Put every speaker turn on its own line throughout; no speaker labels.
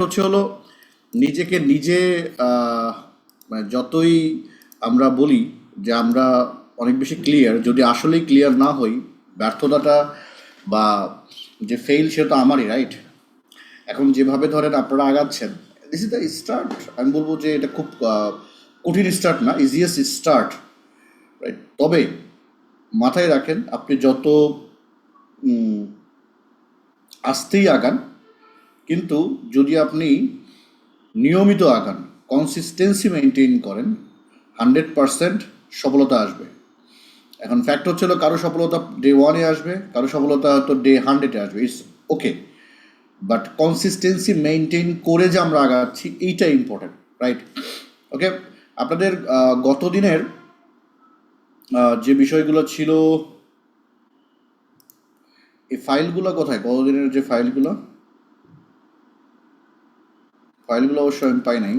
হচ্ছে হলো নিজেকে নিজে মানে যতই আমরা বলি যে আমরা অনেক বেশি ক্লিয়ার, যদি আসলেই ক্লিয়ার না হই, ব্যর্থতাটা বা যে ফেইল সেটা তো আমারই, রাইট? এখন যেভাবে ধরেন আপনারা আগাচ্ছেন, দিস ইজ দ্য স্টার্ট। আমি বলবো যে এটা খুব কঠিন স্টার্ট না, ইজিয়েস্ট স্টার্ট, রাইট? তবে মাথায় রাখেন, আপনি যত আস্তেই আগান, কিন্তু যদি আপনি নিয়মিত আগান, কনসিস্টেন্সি মেনটেন করেন, 100% সফলতা আসবে। এখন ফ্যাক্ট হচ্ছে হলো কারো সফলতা ডে 1-এ আসবে, কারো সফলতা হয়তো ডে 100-এ আসবে, it's okay. But consistency maintain করে যে আমরা আগাচ্ছি এইটা ইম্পর্টেন্ট, রাইট? ওকে। আপনাদের গত দিনের যে বিষয়গুলো ছিল, এই ফাইলগুলো কোথায়? গত দিনের যে ফাইলগুলো অবশ্য আমি পাই নাই।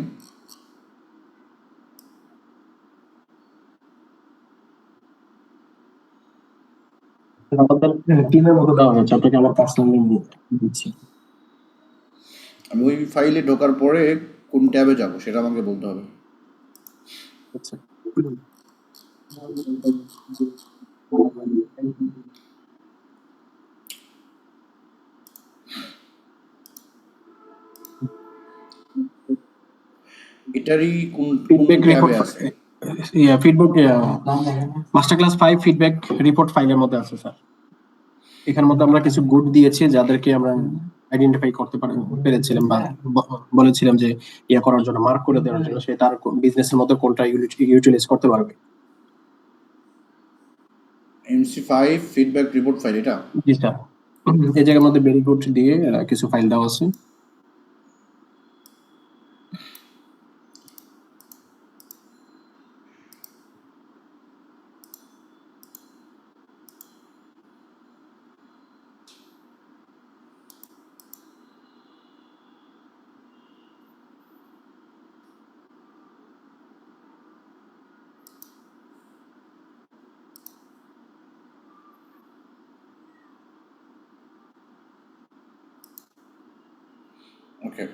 আমাদের টিমের মতো দেওয়া হচ্ছে, আপনাকে আমার পার্সোনাল লিঙ্ক দিচ্ছি।
আমি ওই ফাইলে ঢোকার পরে কোন ট্যাবে যাব সেটা আমাকে বলতে হবে।
আচ্ছা,
এটারই কোন কোন
ফিডব্যাক
ট্যাবে
রিপোর্ট,
আছে?
Feedback master class 5 feedback report ফাইলের মধ্যে আছে স্যার। এখানের মধ্যে আমরা কিছু গুড দিয়েছি যাদেরকে আমরা আইডেন্টিফাই করতে পেরেছিলাম বা বলেছিলাম যে ইয়া করার জন্য, মার্ক করে দেওয়ার জন্য, সে তার বিজনেসের মধ্যে কোনটা ইউটিলাইজ করতে পারবে।
MC5 ফিডব্যাক রিপোর্ট ফাইল এটা?
জি স্যার, এই জায়গার মধ্যে ভেরি গুড দিয়ে কিছু ফাইল দেওয়া আছে।
ওকে।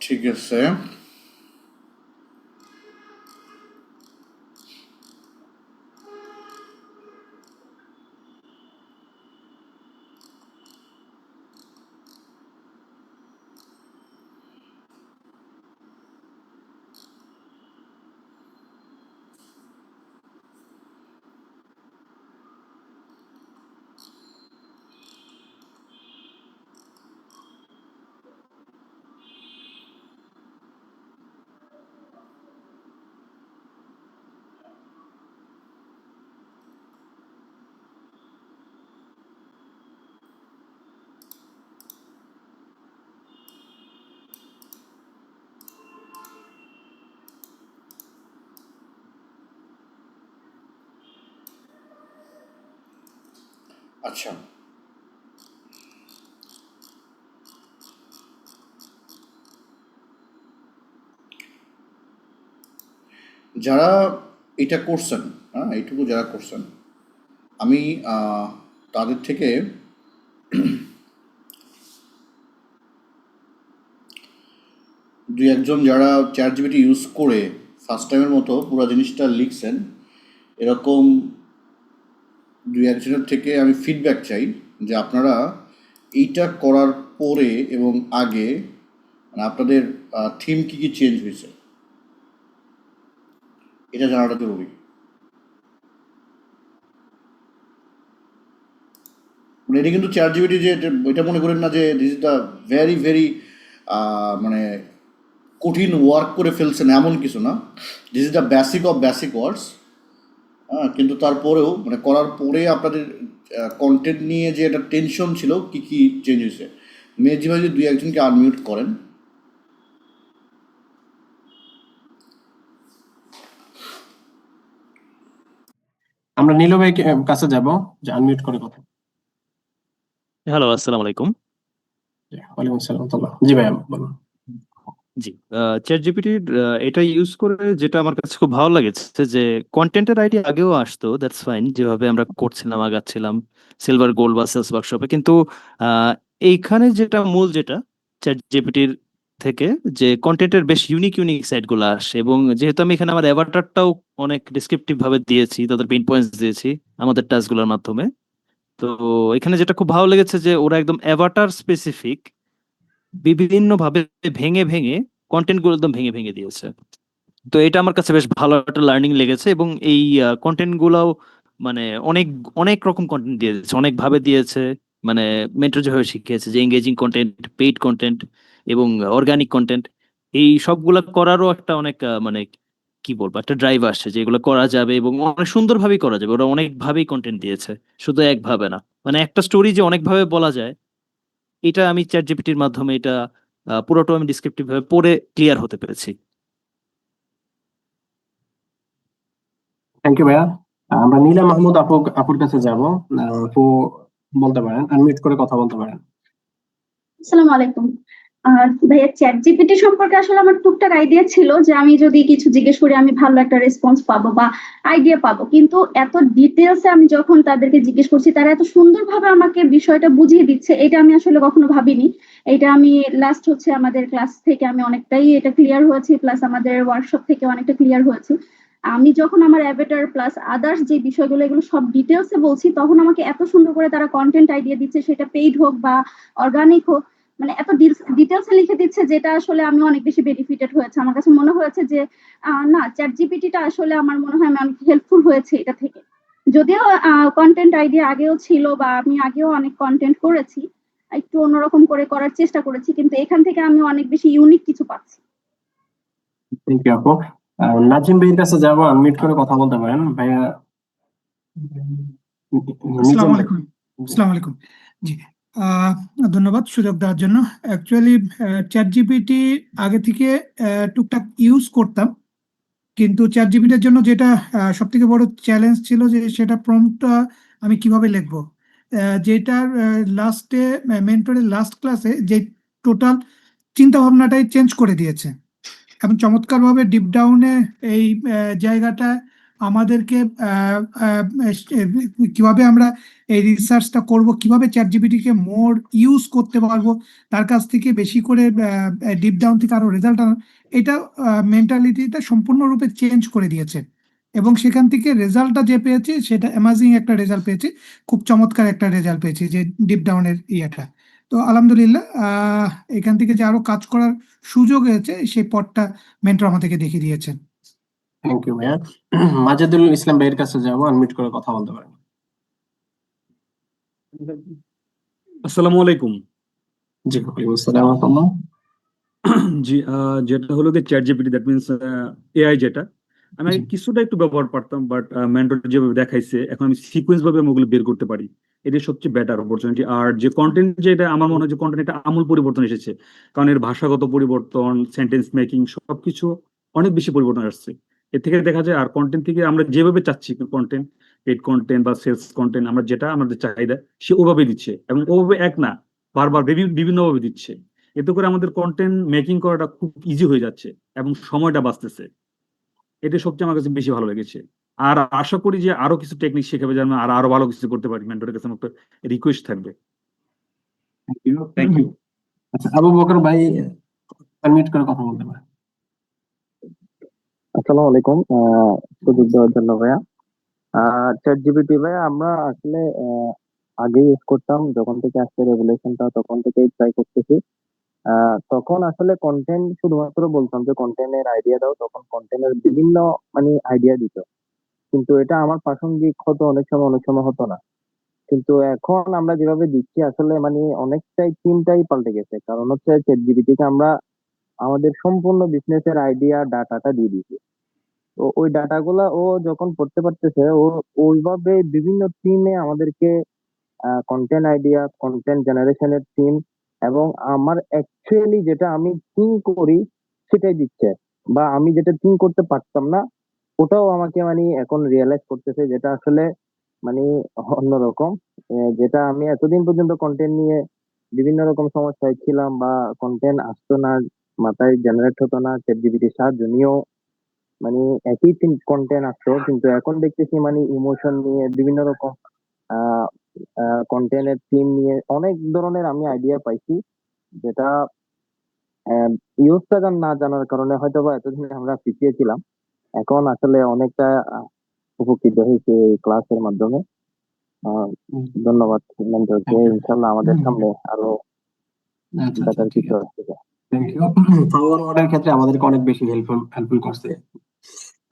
ঠিক আছে। আচ্ছা, যারা এটা করছেন, হ্যাঁ, এইটুকু যারা করছেন, আমি তাদের থেকে দুই একজন যারা চ্যাট জিপিটি ইউজ করে ফার্স্ট টাইমের মতো পুরো জিনিসটা লিখছেন, এরকম দুই একজনের থেকে আমি ফিডব্যাক চাই যে আপনারা এইটা করার পরে এবং আগে মানে আপনাদের থিম কী কী চেঞ্জ হয়েছে এটা জানাটা জরুরি। মানে এটা কিন্তু চ্যাট জিপিটি যে এটা মনে করেন না যে this is the very very মানে কঠিন ওয়ার্ক করে ফেলছেন এমন কিছু না। This is the basic of basic words. হ্যাঁ, কিন্তু তারপরেও মানে করার পরে আপনাদের কন্টেন্ট নিয়ে যে একটা টেনশন ছিল, কি কি চেঞ্জ হয়েছে? মেজি ভাই যদি দুই একজনকে আনমিউট করেন।
আমরা নীল ভাই কাছে যাব, যে আনমিউট করে কথা।
হ্যালো, আসসালামু আলাইকুম।
ওয়ালাইকুম আসসালাম রাহমাতুল্লাহ। জি ভাই বলুন।
জি, চ্যাট জিপিটির এটা ইউজ করে যেটা আমার কাছে খুব ভালো লেগেছে যে কন্টেন্টের আইডিয়া আগেও আসতো, দ্যাটস ফাইন, যেভাবে আমরা করছিলাম আগাচ্ছিলাম সিলভার গোল্ড বা সেলস ওয়ার্কশপে, কিন্তু আহ, এইখানে যেটা মূল যেটা চ্যাট জিপিটির থেকে যে কন্টেন্টের বেশ ইউনিক ইউনিক সাইট গুলো আসে, এবং যেহেতু আমি এখানে আমার অ্যাভাটারটাও অনেক ডিসক্রিপটিভ ভাবে দিয়েছি, তাদের পেইন পয়েন্টস দিয়েছি আমাদের টাস্কগুলোর মাধ্যমে। তো এখানে যেটা খুব ভালো লেগেছে যে ওরা একদম অ্যাভাটার স্পেসিফিক বিভিন্ন ভাবে ভেঙে ভেঙে কন্টেন্ট গুলো একদম ভেঙে ভেঙে দিয়েছে। তো এটা আমার কাছে বেশ ভালো একটা লার্নিং লেগেছে, এবং এই কন্টেন্ট গুলাও মানে অনেক অনেক রকম কন্টেন্ট দিয়েছে, অনেক ভাবে দিয়েছে। মানে মেন্টর যেভাবে শিখিয়েছে যে এঙ্গেজিং কন্টেন্ট, পেইড কন্টেন্ট এবং অর্গানিক কন্টেন্ট, এই সবগুলা করারও একটা অনেক মানে কি বলবো, একটা ড্রাইভ আসছে যে এগুলো করা যাবে এবং অনেক সুন্দরভাবেই করা যাবে। ওরা অনেক ভাবেই কন্টেন্ট দিয়েছে, শুধু একভাবে না। মানে একটা স্টোরি যে অনেক ভাবে বলা যায়, এটা আমি চ্যাট জিপিটির মাধ্যমে এটা পুরোটা আমি ডিসক্রিপটিভ ভাবে পড়ে ক্লিয়ার হতে পেরেছি।
থ্যাংক ইউ ভাইয়া। আমরা নীলা মাহমুদ আপুর কাছে যাব। আপু বলতে পারেন, আনমিউট করে কথা বলতে পারেন।
আসসালামু আলাইকুম। ভাইয়া, চ্যাট জিপিটি সম্পর্কে আসলে আমার টুকটাক আইডিয়া ছিল যে আমি যদি কিছু জিজ্ঞেস করি আমি ভালো একটা রেসপন্স পাবো বা আইডিয়া পাবো, কিন্তু এত ডিটেলসে আমি যখন তাদেরকে জিজ্ঞেস করছি তারা এত সুন্দরভাবে আমাকে বিষয়টা বুঝিয়ে দিচ্ছে, এটা আমি আসলে কখনো ভাবিনি। এটা আমি লাস্ট হচ্ছে আমাদের ক্লাস থেকে আমি অনেকটাই এটা ক্লিয়ার হয়েছি, প্লাস আমাদের ওয়ার্কশপ থেকে অনেকটা ক্লিয়ার হয়েছি। আমি যখন আমার অ্যাভেটার প্লাস আদার্স যে বিষয়গুলো এগুলো সব ডিটেলসে বলছি, তখন আমাকে এত সুন্দর করে তারা কন্টেন্ট আইডিয়া দিচ্ছে, সেটা পেইড হোক বা অর্গানিক হোক, মানে এত ডিটেলসে লিখে দিচ্ছে, যেটা আসলে আমি অনেক বেশি বেনিফিটেড হয়েছে। আমার কাছে মনে হয়েছে যে না, চ্যাট জিপিটিটা আসলে আমার মনে হয় আমি অনেক হেল্পফুল হয়েছে এটা থেকে। যদিও কন্টেন্ট আইডিয়া আগেও ছিল বা আমি আগেও অনেক কন্টেন্ট করেছি, একটু অন্যরকম করে করার চেষ্টা করেছি, কিন্তু এখান থেকে আমি অনেক বেশি ইউনিক কিছু পাচ্ছি।
থ্যাংক ইউ আপু। নাজিম ভাইয়ের কাছে যাব, আনমিউট করে কথা বলতে পারেন ভাইয়া।
আসসালামু আলাইকুম। আসসালামু আলাইকুম। জি, আহ, ধন্যবাদ সুযোগ দেওয়ার জন্য। অ্যাকচুয়ালি চ্যাট জিপিটি আগে থেকে টুকটাক ইউজ করতাম, কিন্তু চ্যাট জিপিটির জন্য যেটা সব থেকে বড় চ্যালেঞ্জ ছিল যে সেটা প্রম্পটটা আমি কিভাবে লিখবো। যেটার লাস্টে মেন্টরের লাস্ট ক্লাসে যে টোটাল চিন্তা ভাবনাটাই চেঞ্জ করে দিয়েছে, এবং চমৎকারভাবে ডিপ ডাউনে এই জায়গাটা আমাদেরকে কিভাবে আমরা এই রিসার্চটা করব, কিভাবে চ্যাট জিপিটিকে মোর ইউজ করতে পারবো, তার কাছ থেকে বেশি করে ডিপ ডাউন থেকে আরো রেজাল্ট আনা, এটা মেন্টালিটিটা সম্পূর্ণরূপে চেঞ্জ করে দিয়েছে। এবং সেখান থেকে রেজাল্টটা যে পেয়েছি সেটা অ্যামাজিং একটা রেজাল্ট পেয়েছি, খুব চমৎকার একটা রেজাল্ট পেয়েছি যে ডিপ ডাউনের ইয়েটা। তো আলহামদুলিল্লাহ, এখান থেকে যে আরো কাজ করার সুযোগ হয়েছে সেই পথটা মেন্টর আমাদেরকে দেখিয়ে দিয়েছেন।
থ্যাংক ইউ ভাইয়া। মাজেদুল ইসলাম ভাইয়ের কাছে যাব, আনমিউট করে কথা বলতে পারেন।
আসসালামু আলাইকুম।
জি, ওয়ালাইকুম আসসালাম রাহমাতুল্লাহ।
জি, যেটা হলো যে chat GPT, that means AI, যেটা আমি
জি,
আগে কিছুটা একটু ব্যবহার পারতাম, বাট মেন্টর যেভাবে দেখাইছে এখন আমি সিকোয়েন্স ভাবে আমি ওগুলো বের করতে পারি। এটা সবচেয়ে বেটার অপরচুনিটি। আর যে কন্টেন্ট, যেটা আমার মনে হয় যে কন্টেন্ট এটা আমূল পরিবর্তন এসেছে, কারণ এর ভাষাগত পরিবর্তন, সেন্টেন্স মেকিং, সবকিছু অনেক বেশি পরিবর্তন আসছে। এর থেকে দেখা যায় আর কন্টেন্ট থেকে আমরা যেভাবে চাচ্ছি কন্টেন্ট, পেড কন্টেন্ট বা সেলস কন্টেন্ট, আমরা যেটা আমাদের চাহিদা সে ওভাবে দিচ্ছে, এবং ওভাবে এক না, বারবার বিভিন্নভাবে দিচ্ছে। এতে করে আমাদের কন্টেন্ট মেকিং করাটা খুব ইজি হয়ে যাচ্ছে এবং সময়টা বাঁচতেছে। এটা সবচেয়ে আমার কাছে বেশি ভালো লেগেছে। আর আশা করি যে আরো কিছু টেকনিক শেখাবে, যেন আর আরো ভালো কিছু করতে পারি। মেন্টরের কাছে আমার একটা রিকোয়েস্ট থাকবে।
Thank you. আচ্ছা, আবু বকর ভাই আনমিউট করে কথা বলতে পারেন।
আসসালামু আলাইকুম। সুযোগ দেওয়ার জন্য ভাইয়া। চ্যাট জিপিটি ভাইয়া আমরা আসলে আগে ইউজ করতাম, যখন থেকে আসছে রেগুলেশনটা তখন থেকেই ট্রাই করতেছি। তখন আসলে কন্টেন্ট শুধুমাত্র বলতাম যে কন্টেন্টের আইডিয়া দাও, তখন কন্টেন্টের বিভিন্ন মানে আইডিয়া দিত, কিন্তু এটা আমার প্রাসঙ্গিক হতো অনেক সময়, অনেক সময় হতো না। কিন্তু এখন আমরা যেভাবে দিচ্ছি আসলে মানে অনেকটাই টিমটাই পাল্টে গেছে, কারণ হচ্ছে চ্যাট জিপিটি কে আমরা আমাদের সম্পূর্ণ বিজনেসের আইডিয়া ডাটাটা দিয়ে দিচ্ছি। তো ওই ডাটাগুলা ও যখন পড়তে পারতেছে, ও ওইভাবে বিভিন্ন টিমে আমাদেরকে কন্টেন্ট আইডিয়া, কন্টেন্ট জেনারেশনের থিম, এবং আমার অ্যাকচুয়ালি যেটা আমি থিঙ্ক করি সেটাই দিচ্ছে, বা আমি যেটা থিঙ্ক করতে পারতাম না ওটাও আমাকে মানে এখন রিয়েলাইজ করতেছে, যেটা আসলে মানে অন্যরকম। যেটা আমি এতদিন পর্যন্ত কন্টেন্ট নিয়ে বিভিন্ন রকম সমস্যায় ছিলাম, বা কন্টেন্ট আসতো না, মাথায় জেনারেট হতো না, চ্যাট জিপিটির সাহায্য নিয়েও মানে একই কন্টেন্ট আসতো, কিন্তু এখন দেখতেছি মানে ইমোশন নিয়ে বিভিন্ন রকম কন্টেন্টের থিম নিয়ে অনেক ধরনের আমি আইডিয়া পাইছি, যেটা ইউজটা না জানার কারণে হয়তো বা এতদিন আমরা পিছিয়ে ছিলাম। এখন আসলে অনেকটা উপকৃত হয়েছে এই ক্লাসের মাধ্যমে। আহ, ধন্যবাদ মেন্টরকে, ইনশাল্লাহ আমাদের সামনে আরো
আচ্ছা,
বেটার
ঠিক
কিছু
আছে,
আসছে।
Thank you. ফরওয়ার্ডের ক্ষেত্রে আমাদেরকে অনেক বেশি হেল্পফুল করছে।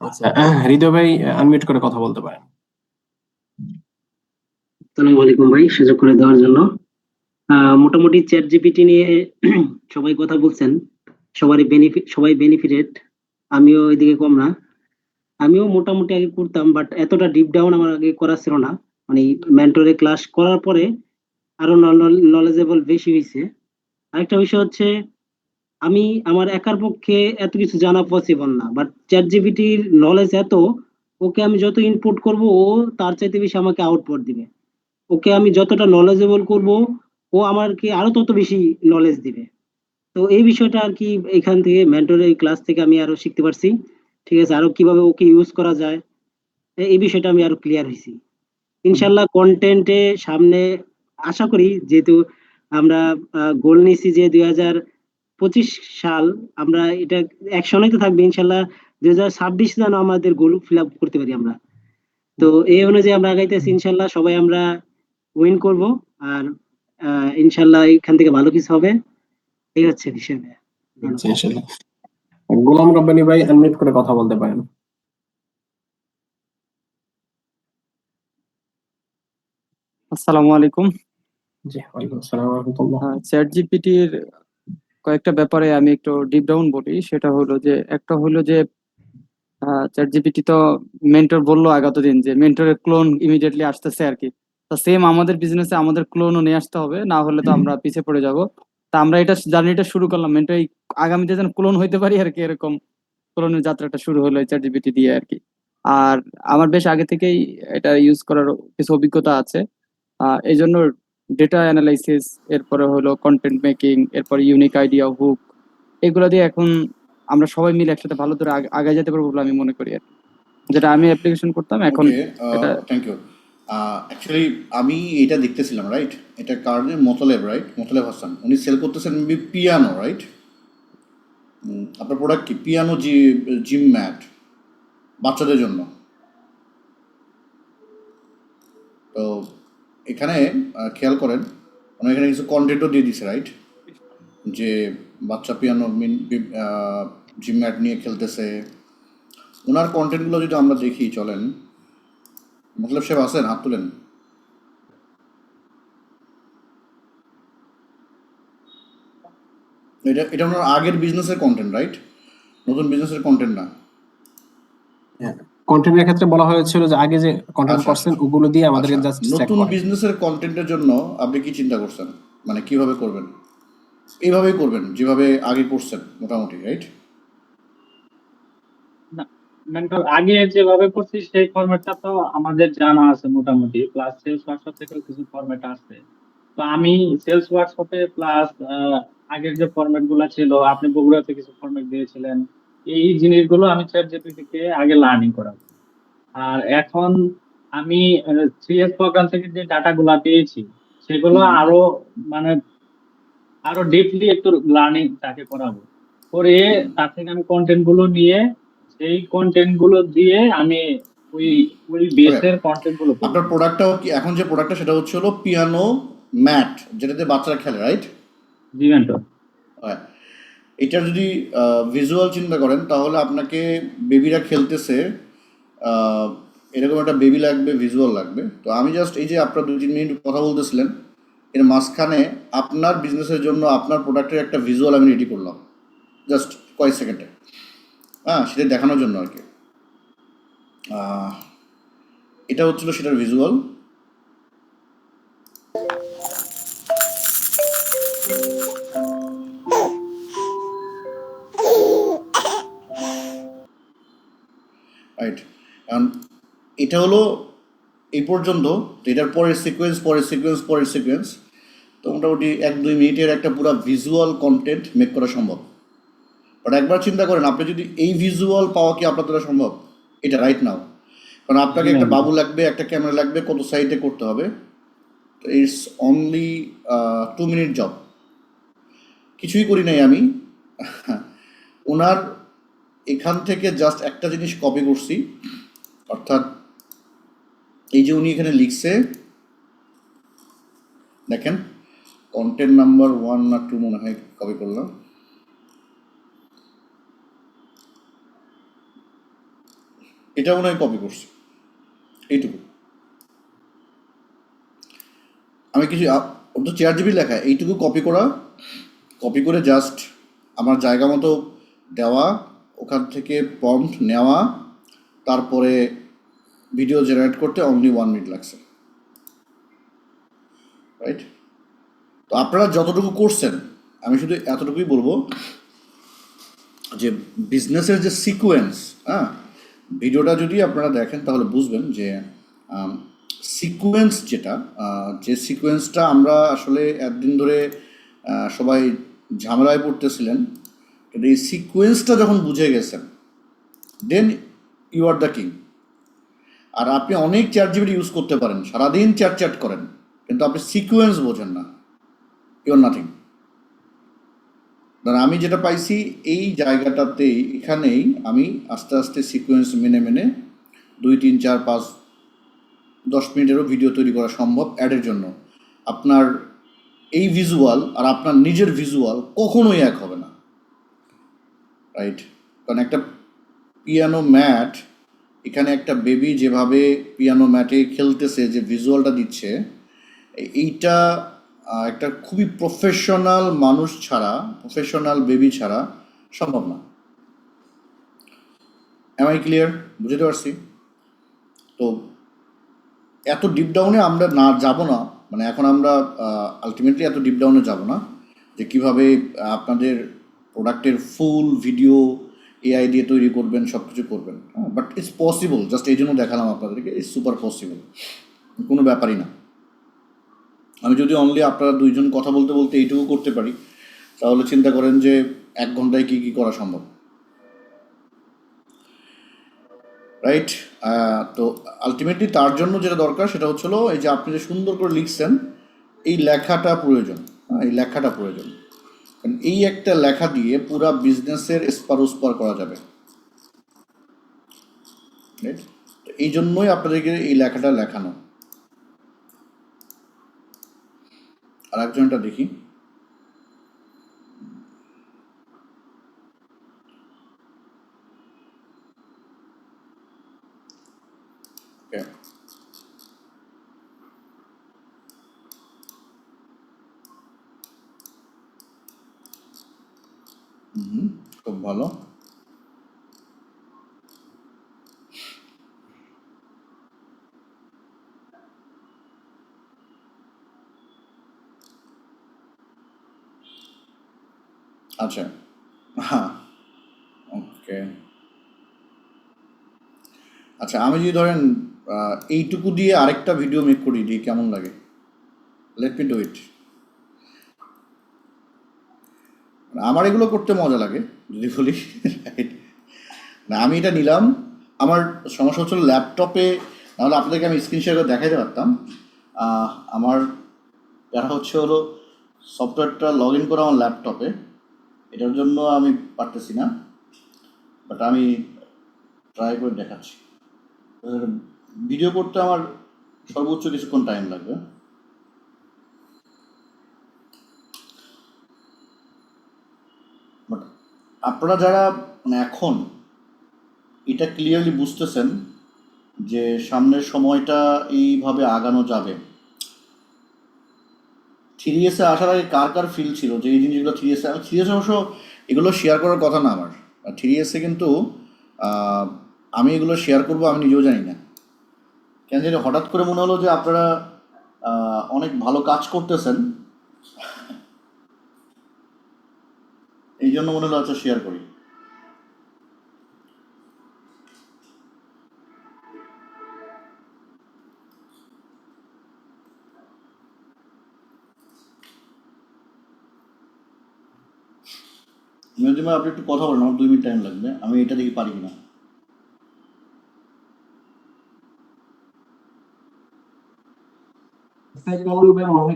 আচ্ছা, হৃদয় ভাই আনমিউট করে কথা বলতে পারেন।
আসসালামু আলাইকুম ভাই, সুযোগ করে দেওয়ার জন্য। মোটামুটি চ্যাট জিপিটি নিয়ে সবাই কথা বলছেন, সবাই বেনিফিটেড, আমিও এদিকে কম না। আমিও মোটামুটি আগে করতাম, বাট এতটা ডিপ ডাউন আমার আগে করা ছিল না। মানে মেন্টরে ক্লাস করার পরে আরো নলেজেবল বেশি হয়েছে। আরেকটা বিষয় হচ্ছে, আমি আমার একার পক্ষে এত কিছু জানা পসিবল না, বাট চ্যাট জিপিটির নলেজ এত, ওকে আমি যত ইনপুট করব ও তার চাইতে বেশি আমাকে আউটপুট দিবে। ওকে আমি যতটা নলেজেবল করব, ও আমাকে আরো তত বেশি নলেজ দিবে। তো এই বিষয়টা আর কি এখান থেকে মেন্টরের ক্লাস থেকে আমি আরো শিখতে পারছি। ঠিক আছে, আরো কিভাবে ওকে ইউজ করা যায়, এই বিষয়টা আমি আরো ক্লিয়ার হয়েছি। ইনশাল্লাহ কন্টেন্টে সামনে আশা করি, যেহেতু আমরা গোল নিয়েছি যে 2025 সাল, আমরা এটা অ্যাকশনেই তো থাকবে ইনশাল্লাহ। 2026 যেন আমাদের গোল ফিল আপ করতে পারি আমরা। তো এই অনুযায়ী আমরা আগাইতেছি, ইনশাল্লাহ সবাই আমরা উইন করব। আর ইনশাল্লাহ এখান থেকে ভালো কিছু হবে, এই হচ্ছে বিষয়।
আচ্ছা, ইনশাআল্লাহ। গোলাম রব্বানী ভাই আনমিউট করে কথা বলতে পারেন।
আসসালামু আলাইকুম।
জি, ওয়ালাইকুম আসসালাম ওয়া রাহমাতুল্লাহ।
চ্যাট জিপিটির কয়েকটা ব্যাপারে আমি একটু ডিপ ডাউন বলি। সেটা হলো যে, একটা হলো যে চ্যাট জিপিটি তো মেন্টর বললো আগত দিন যে মেন্টরের ক্লোন ইমিডিয়েটলি আসতেছে আর কি। তো সেম আমাদের বিজনেসে আমাদের ক্লোনও নিয়ে আসতে হবে, না হলে তো আমরা পিছিয়ে পড়ে যাব। তা আমরা এটা জার্নিটা শুরু করলাম, মেন্টর আগামীতে যেন ক্লোন হইতে পারি আর কি, এরকম ক্লোনের যাত্রাটা শুরু হলো চ্যাট জিপিটি দিয়ে আর কি। আর আমার বেশ আগে থেকেই এটা ইউজ করার কিছু অভিজ্ঞতা আছে। এই জন্য ডেটা অ্যানালাইসিস, এরপরে হলো কন্টেন্ট মেকিং, এরপরে ইউনিক আইডিয়া, হুক, এগুলো দিয়ে এখন আমরা সবাই মিলে একসাথে ভালো করে আগে যেতে পারবো বলে আমি মনে করি আর কি। যেটা আমি অ্যাপ্লিকেশন করতাম এখন
ওকে,
এটা।
Thank you. অ্যাকচুয়ালি আমি এটা দেখতেছিলাম, রাইট? এটা কারণে মোতালেব, রাইট? মোতালেব হাসান উনি সেল করতেছেন পিয়ানো, রাইট? আপনার প্রোডাক্ট কি পিয়ানো, জিম ম্যাট বাচ্চাদের জন্য। তো এখানে খেয়াল করেন, উনি এখানে কিছু কন্টেন্টও দিয়ে দিছে, রাইট? যে বাচ্চা পিয়ানো জিম ম্যাট নিয়ে খেলতেছে। ওনার কন্টেন্টগুলো যদি আমরা দেখি, চলেন। মতলব সাহেব আছেন? হাত তুলেন। এটা ওনার আগের বিজনেসের কন্টেন্ট, রাইট? নতুন বিজনেসের কন্টেন্ট না।
কন্টেন্টের ক্ষেত্রে বলা হয়েছিল যে আগে যে কন্টেন্ট
আচ্ছা,
করছেন ওগুলো দিয়ে আমাদেরকে
আচ্ছা,
জাস্ট চেক
নতুন
করেন।
বিজনেসের কন্টেন্টের জন্য আপনি কি চিন্তা করছেন? মানে কিভাবে করবেন? এইভাবেই করবেন যেভাবে আগে করছেন মোটামুটি, রাইট?
না, মেন্টর আগে যেভাবে করছি সেই ফরম্যাটটা তো আমাদের জানা আছে মোটামুটি, প্লাস সেলস ওয়ার্কশপ থেকেও কিছু ফরম্যাট আছে। তো আমি সেলস ওয়ার্কশপে প্লাস আগের যে ফরম্যাট গুলো ছিল, আপনি বগুড়াতে কিছু ফরম্যাট দিয়েছিলেন, এই জিনিসগুলো আমি চ্যাট জিপিটি কে আগে লার্নিং করাবো। আর এখন আমি সিএস প্রোগ্রাম থেকে যে ডাটা গুলা পেয়েছি সেগুলো
হুম।
আরো মানে আরো ডিপলি একটু লার্নিং তাকে করাবো, করে তার থেকে আমি কন্টেন্ট গুলো নিয়ে সেই কন্টেন্ট গুলো দিয়ে আমি ওই ওই
ওকে,
বেসের কন্টেন্ট গুলো করবো।
আপনার প্রোডাক্টটাও কি এখন যে প্রোডাক্টটা সেটা হচ্ছে হলো পিয়ানো ম্যাট, যেটাতে বাচ্চারা খেলে, রাইট?
জি মেন্টর।
হ্যাঁ। এটা যদি ভিজুয়াল চিন্তা করেন তাহলে আপনাকে বেবিরা খেলতেছে, আহ, এরকম একটা বেবি লাগবে, ভিজুয়াল লাগবে। তো আমি জাস্ট এই যে আপনার 2-3 মিনিট কথা বলতেছিলেন, এর মাঝখানে আপনার বিজনেসের জন্য আপনার প্রোডাক্টের একটা ভিজুয়াল আমি রেডি করলাম, জাস্ট কয়েক সেকেন্ডে। হ্যাঁ, সেটা দেখানোর জন্য আর কি। এটা হচ্ছিল সেটার ভিজুয়াল। রাইট, কারণ এটা হলো এই পর্যন্ত, তো এটার পরের সিকোয়েন্স পরের সিকোয়েন্স পরের সিকোয়েন্স, তো মোটামুটি 1-2 মিনিটের একটা পুরো ভিজুয়াল কন্টেন্ট মেক করা সম্ভব। বাট একবার চিন্তা করেন, আপনি যদি এই ভিজুয়াল পাওয়া কি আপনার দ্বারা সম্ভব এটা রাইট নাও? কারণ আপনাকে একটা বাবু লাগবে, একটা ক্যামেরা লাগবে, কত সাইডে করতে হবে, তো ইটস অনলি 2 মিনিট জব। কিছুই করি নাই আমি, ওনার এখান থেকে জাস্ট একটা জিনিস কপি করছি, অর্থাৎ এই যে উনি এখানে লিখছে দেখেন, কন্টেন্ট নাম্বার 1 না 2 মনে হয় কপি করলাম, এটা মনে হয় কপি করছি, এইটুকু। আমি কিছু ওর তো ChatGPT লেখা, এইটুকু কপি করে জাস্ট আমার জায়গা মতো দেওয়া, ওখান থেকে প্রম্পট নেওয়া, তারপরে ভিডিও জেনারেট করতে অনলি 1 মিনিট লাগছে। রাইট, তো আপনারা যতটুকু করছেন, আমি শুধু এতটুকুই বলবো যে বিজনেসের যে সিকোয়েন্স, হ্যাঁ, ভিডিওটা যদি আপনারা দেখেন তাহলে বুঝবেন যে সিকোয়েন্স যেটা, যে সিকোয়েন্সটা আমরা আসলে একদিন ধরে সবাই ঝামেলায় পড়তেছিলেন, কিন্তু এই সিকোয়েন্সটা যখন বুঝে গেছেন then you are the king. আর আপনি অনেক ChatGPT ইউজ করতে পারেন, সারাদিন চ্যাট করেন, কিন্তু আপনি সিকোয়েন্স বোঝেন না, ইউ আর নাথিং। আমি যেটা পাইছি এই জায়গাটাতেই, এখানেই আমি আস্তে আস্তে সিকোয়েন্স মেনে 2, 3, 4, 5, 10 মিনিটেরও ভিডিও তৈরি করা সম্ভব অ্যাডের জন্য। আপনার এই ভিজুয়াল আর আপনার নিজের ভিজুয়াল কখনোই এক হবে না। রাইট, কারণ একটা পিয়ানো ম্যাট, এখানে একটা বেবি যেভাবে পিয়ানো ম্যাটে খেলতেছে, যে ভিজুয়ালটা দিচ্ছে, এইটা একটা খুবই প্রফেশনাল মানুষ ছাড়া, প্রফেশনাল বেবি ছাড়া সম্ভব না। Am I clear? বুঝতে পারছি? তো এত ডিপ ডাউনে আমরা না যাব না, মানে এখন আমরা আলটিমেটলি এত ডিপ ডাউনে যাব না যে কিভাবে আপনাদের প্রোডাক্টের ফুল ভিডিও AI দিয়ে তৈরি করবেন, সব কিছু করবেন, বাট ইটস পসিবল। জাস্ট এই জন্য দেখালাম আপনাদেরকে, ইটস সুপার পসিবল, কোনো ব্যাপারই না। আমি যদি অনলি আপনারা দুইজন কথা বলতে বলতে এইটুকু করতে পারি, তাহলে চিন্তা করেন যে 1 ঘন্টায় কী কী করা সম্ভব। রাইট, তো আলটিমেটলি তার জন্য যেটা দরকার সেটা হচ্ছিল এই যে আপনি যে সুন্দর করে লিখছেন, এই লেখাটা প্রয়োজন, এই লেখাটা প্রয়োজন। কারণ এই একটা লেখা দিয়ে পুরা বিজনেসের এসপার ওসপার করা যাবে। রাইট, তো এই জন্যই আপনাদেরকে এই লেখাটা লেখানো। আর একজনটা দেখি, ওকে, খুব ভালো। আচ্ছা, হ্যাঁ, ওকে। আচ্ছা, আমি যদি ধরেন এইটুকু দিয়ে আরেকটা ভিডিও মেক করি দিই, কেমন লাগে? Let me do it. আমার এগুলো করতে মজা লাগে যদি বলি। না, আমি এটা নিলাম, আমার সমস্যা হচ্ছিল ল্যাপটপে, নাহলে আপনাদেরকে আমি স্ক্রিন শেয়ার করে দেখাইতে পারতাম। আমার দেখা হচ্ছে হলো সফটওয়্যারটা লগ ইন করা আমার ল্যাপটপে, এটার জন্য আমি পারতেছি না, বাট আমি ট্রাই করে দেখাচ্ছি। ভিডিও করতে আমার সর্বোচ্চ কিছুক্ষণ টাইম লাগবে। বাট আপনারা যারা মানে এখন এটা ক্লিয়ারলি বুঝতেছেন যে সামনের সময়টা এইভাবে আগানো যাবে, 3S এ আসার আগে কার কার ফিল ছিল যে এই জিনিসগুলো 3S অবশ্য এগুলো শেয়ার করার কথা না আমার। 3S এ কিন্তু আমি এগুলো শেয়ার করবো আমি নিজেও জানি না কেন জানি হঠাৎ করে মনে হলো যে আপনারা অনেক ভালো কাজ করতেছেন, এই জন্য মনে হলো আচ্ছা শেয়ার করি। মেহেদি ভাই, আপনি একটু কথা বলেন, আমার 2 মিনিট টাইম লাগবে, আমি এটা দেখি পারি কিনা।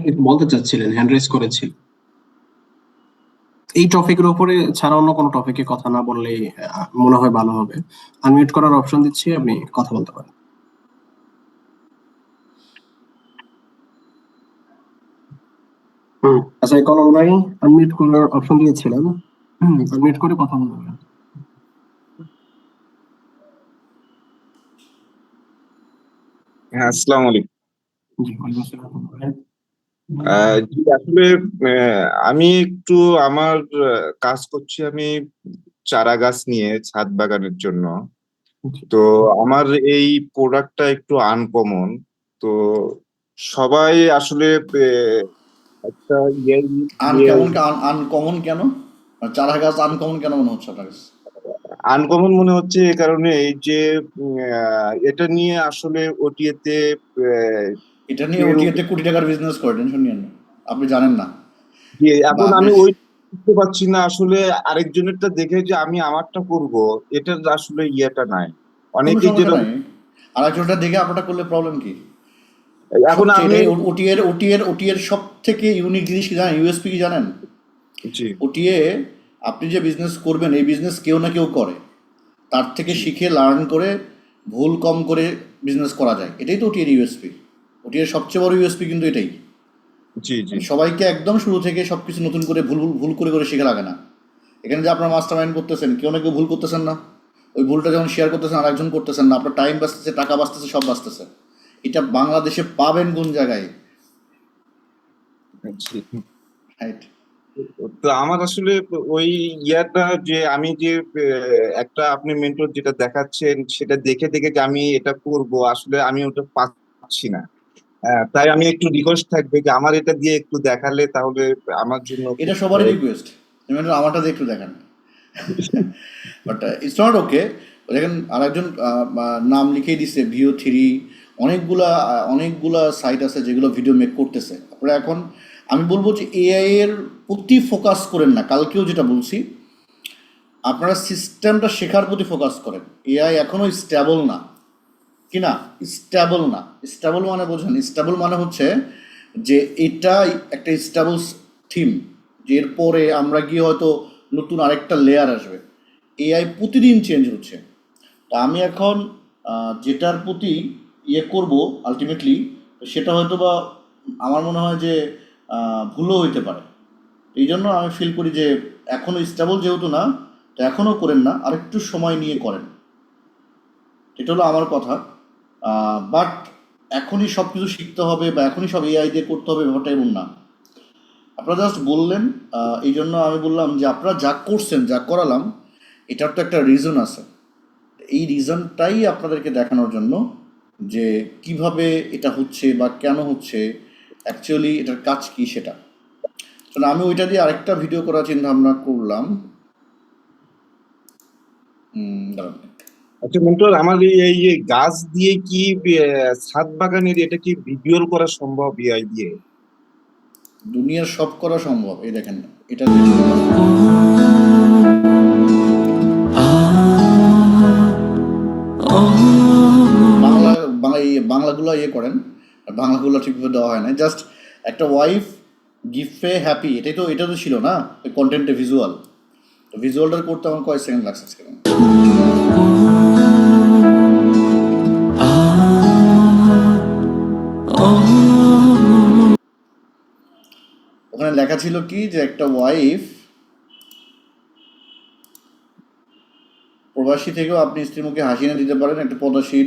কিছু বলতে চাচ্ছিলেন, হ্যান্ড রেজ করেছিল। এই টপিকের উপরে ছাড়া অন্য কোনো টপিকে কথা না বললেই মনে হয় ভালো হবে। আনমিউট করার অপশন দিচ্ছি, আপনি কথা বলতে পারেন। আচ্ছা, কলম ভাই আনমিউট করার অপশন দিয়েছিলেন, আনমিউট করে কথা বলতে পারেন।
হ্যাঁ, আসসালামু আলাইকুম।
জি, ওয়ালাইকুম আসসালাম।
জি, আসলে আমি একটু আমার কাজ করছি আমি চারা গাছ নিয়ে ছাদ বাগানের জন্য। তো আমার এই প্রোডাক্টটা একটু আনকমন। তো সবাই আসলে একটা
আনকমন কেন? চারা গাছ আনকমন কেন মনে হচ্ছে আপনার কাছে?
আনকমন মনে হচ্ছে এই কারণে এই যে এটা নিয়ে আসলে ওটিএতে
এটা নিয়ে
কেউ
ওটিএতে কোটি টাকার বিজনেস করে, টেনশন নিয়েন না, আপনি জানেন না।
এখন
বা
আমি
বেশ,
ওই বুঝতে পারছি না আসলে আরেকজনেরটা দেখে যে আমি আমারটা করব, এটা আসলে ইয়েটা নাই।
কোনো
অনেকেই
সমস্যা
যেটা
নাই। আরেকজনটা দেখে আপনারটা করলে প্রবলেম কি?
এখন
সবচেয়ে
আমি
এটাই ওটিএর সব থেকে ইউনিক জিনিস কি জানেন, ইউএসপি কি জানেন?
জি
ওটিএ, আপনি যে বিজনেস করবেন এই বিজনেস কেউ না কেউ করে, তার থেকে
জি
শিখে লার্ন করে ভুল কম করে বিজনেস করা যায়, এটাই তো ওটিএর ইউএসপি। ওটিএর সবচেয়ে বড় ইউএসপি কিন্তু এটাই।
জি জি
মানে সবাইকে একদম শুরু থেকে সবকিছু নতুন করে ভুল করে শেখা লাগে না। এখানে যে আপনার মাস্টার মাইন্ড করতেছেন, কেউ না কেউ ভুল করতেছেন না, ওই ভুলটা যখন শেয়ার করতেছেন আর একজন করতেছেন না, আপনার টাইম বাঁচতেছে, টাকা বাঁচতেছে, সব বাঁচতেছে। এটা বাংলাদেশে পাবেন কোন জায়গায়?
জি।
রাইট।
তো আমার আসলে ওই ইয়াটা যে আমি যে একটা আপনি মেন্টর যেটা দেখাচ্ছেন সেটা দেখে দেখে যে আমি এটা করব, আসলে আমি ওটা পাচ্ছি না। তাই আমি একটু রিকোয়েস্ট থাকবে যে আমার এটা দিয়ে একটু দেখালে তাহলে আমার জন্য খুব
এটা সবারই রিকোয়েস্ট, আমারটা দিয়ে একটু দেখান। But it's not okay. দেখেন আরেকজন নাম লিখেই দিচ্ছে ভিও3, অনেকগুলা সাইট আছে যেগুলো ভিডিও মেক করতেছে। আপনারা এখন আমি বলবো যে এআই এর প্রতি ফোকাস করেন না, কালকেও যেটা বলছি, আপনারা সিস্টেমটা শেখার প্রতি ফোকাস করেন। এআই এখনো স্টেবল না, কি না? স্টেবল না। স্টেবল মানে বোঝেন? স্টেবল মানে হচ্ছে যে এটা একটা স্টেবল থিম, যে এরপরে আমরা গিয়ে হয়তো নতুন আরেকটা লেয়ার আসবে। এআই প্রতিদিন চেঞ্জ হচ্ছে। তা আমি এখন যেটার প্রতি করব আলটিমেটলি, সেটা হয়তো বা আমার মনে হয় যে ভুলও হইতে পারে। এই জন্য আমি ফিল করি যে এখনও স্টেবল যেহেতু না, তো এখনও করেন না, আরেকটু সময় নিয়ে করেন। এটা হলো আমার কথা। বাট এখনই সব কিছু শিখতে হবে বা এখনই সব এআই দিয়ে করতে হবে, ব্যাপারটা এমন না। আপনারা জাস্ট বললেন, এই জন্য আমি বললাম যে আপনারা যা করছেন, যা করালাম, এটার তো একটা রিজন আছে। এই রিজনটাই আপনাদেরকে দেখানোর জন্য যে কিভাবে এটা হচ্ছে বা কেন হচ্ছে, অ্যাকচুয়ালি এটার কাজ কি সেটা। তো আমি ওইটা দিয়ে আরেকটা ভিডিও করার চিন্তা ভাবনা করলাম। দাঁড়ান।
আচ্ছা মেন্টর, আমার এই এই গাছ দিয়ে কি ছাদ বাগানের এটা কি ভিডিওর করা সম্ভব এআই দিয়ে?
দুনিয়ার সব করা সম্ভব। এই দেখেন, এটা বাংলা বাংলাগুলো করেন, বাংলাগুলো ঠিকভাবে দেওয়া হয় না। জাস্ট একটা ওয়াইফ গিফে হ্যাপি, এটা তো ছিল না কন্টেন্টে ভিজুয়াল। তো ভিজুয়ালটা করতে আমার কয়েক সেকেন্ড লাগছে আজকে। ওখানে লেখা ছিল কি যে একটা ওয়াইফ, প্রবাসী থেকেও আপনি স্ত্রীর মুখে হাসি এনে দিতে পারেন একটা পদশীল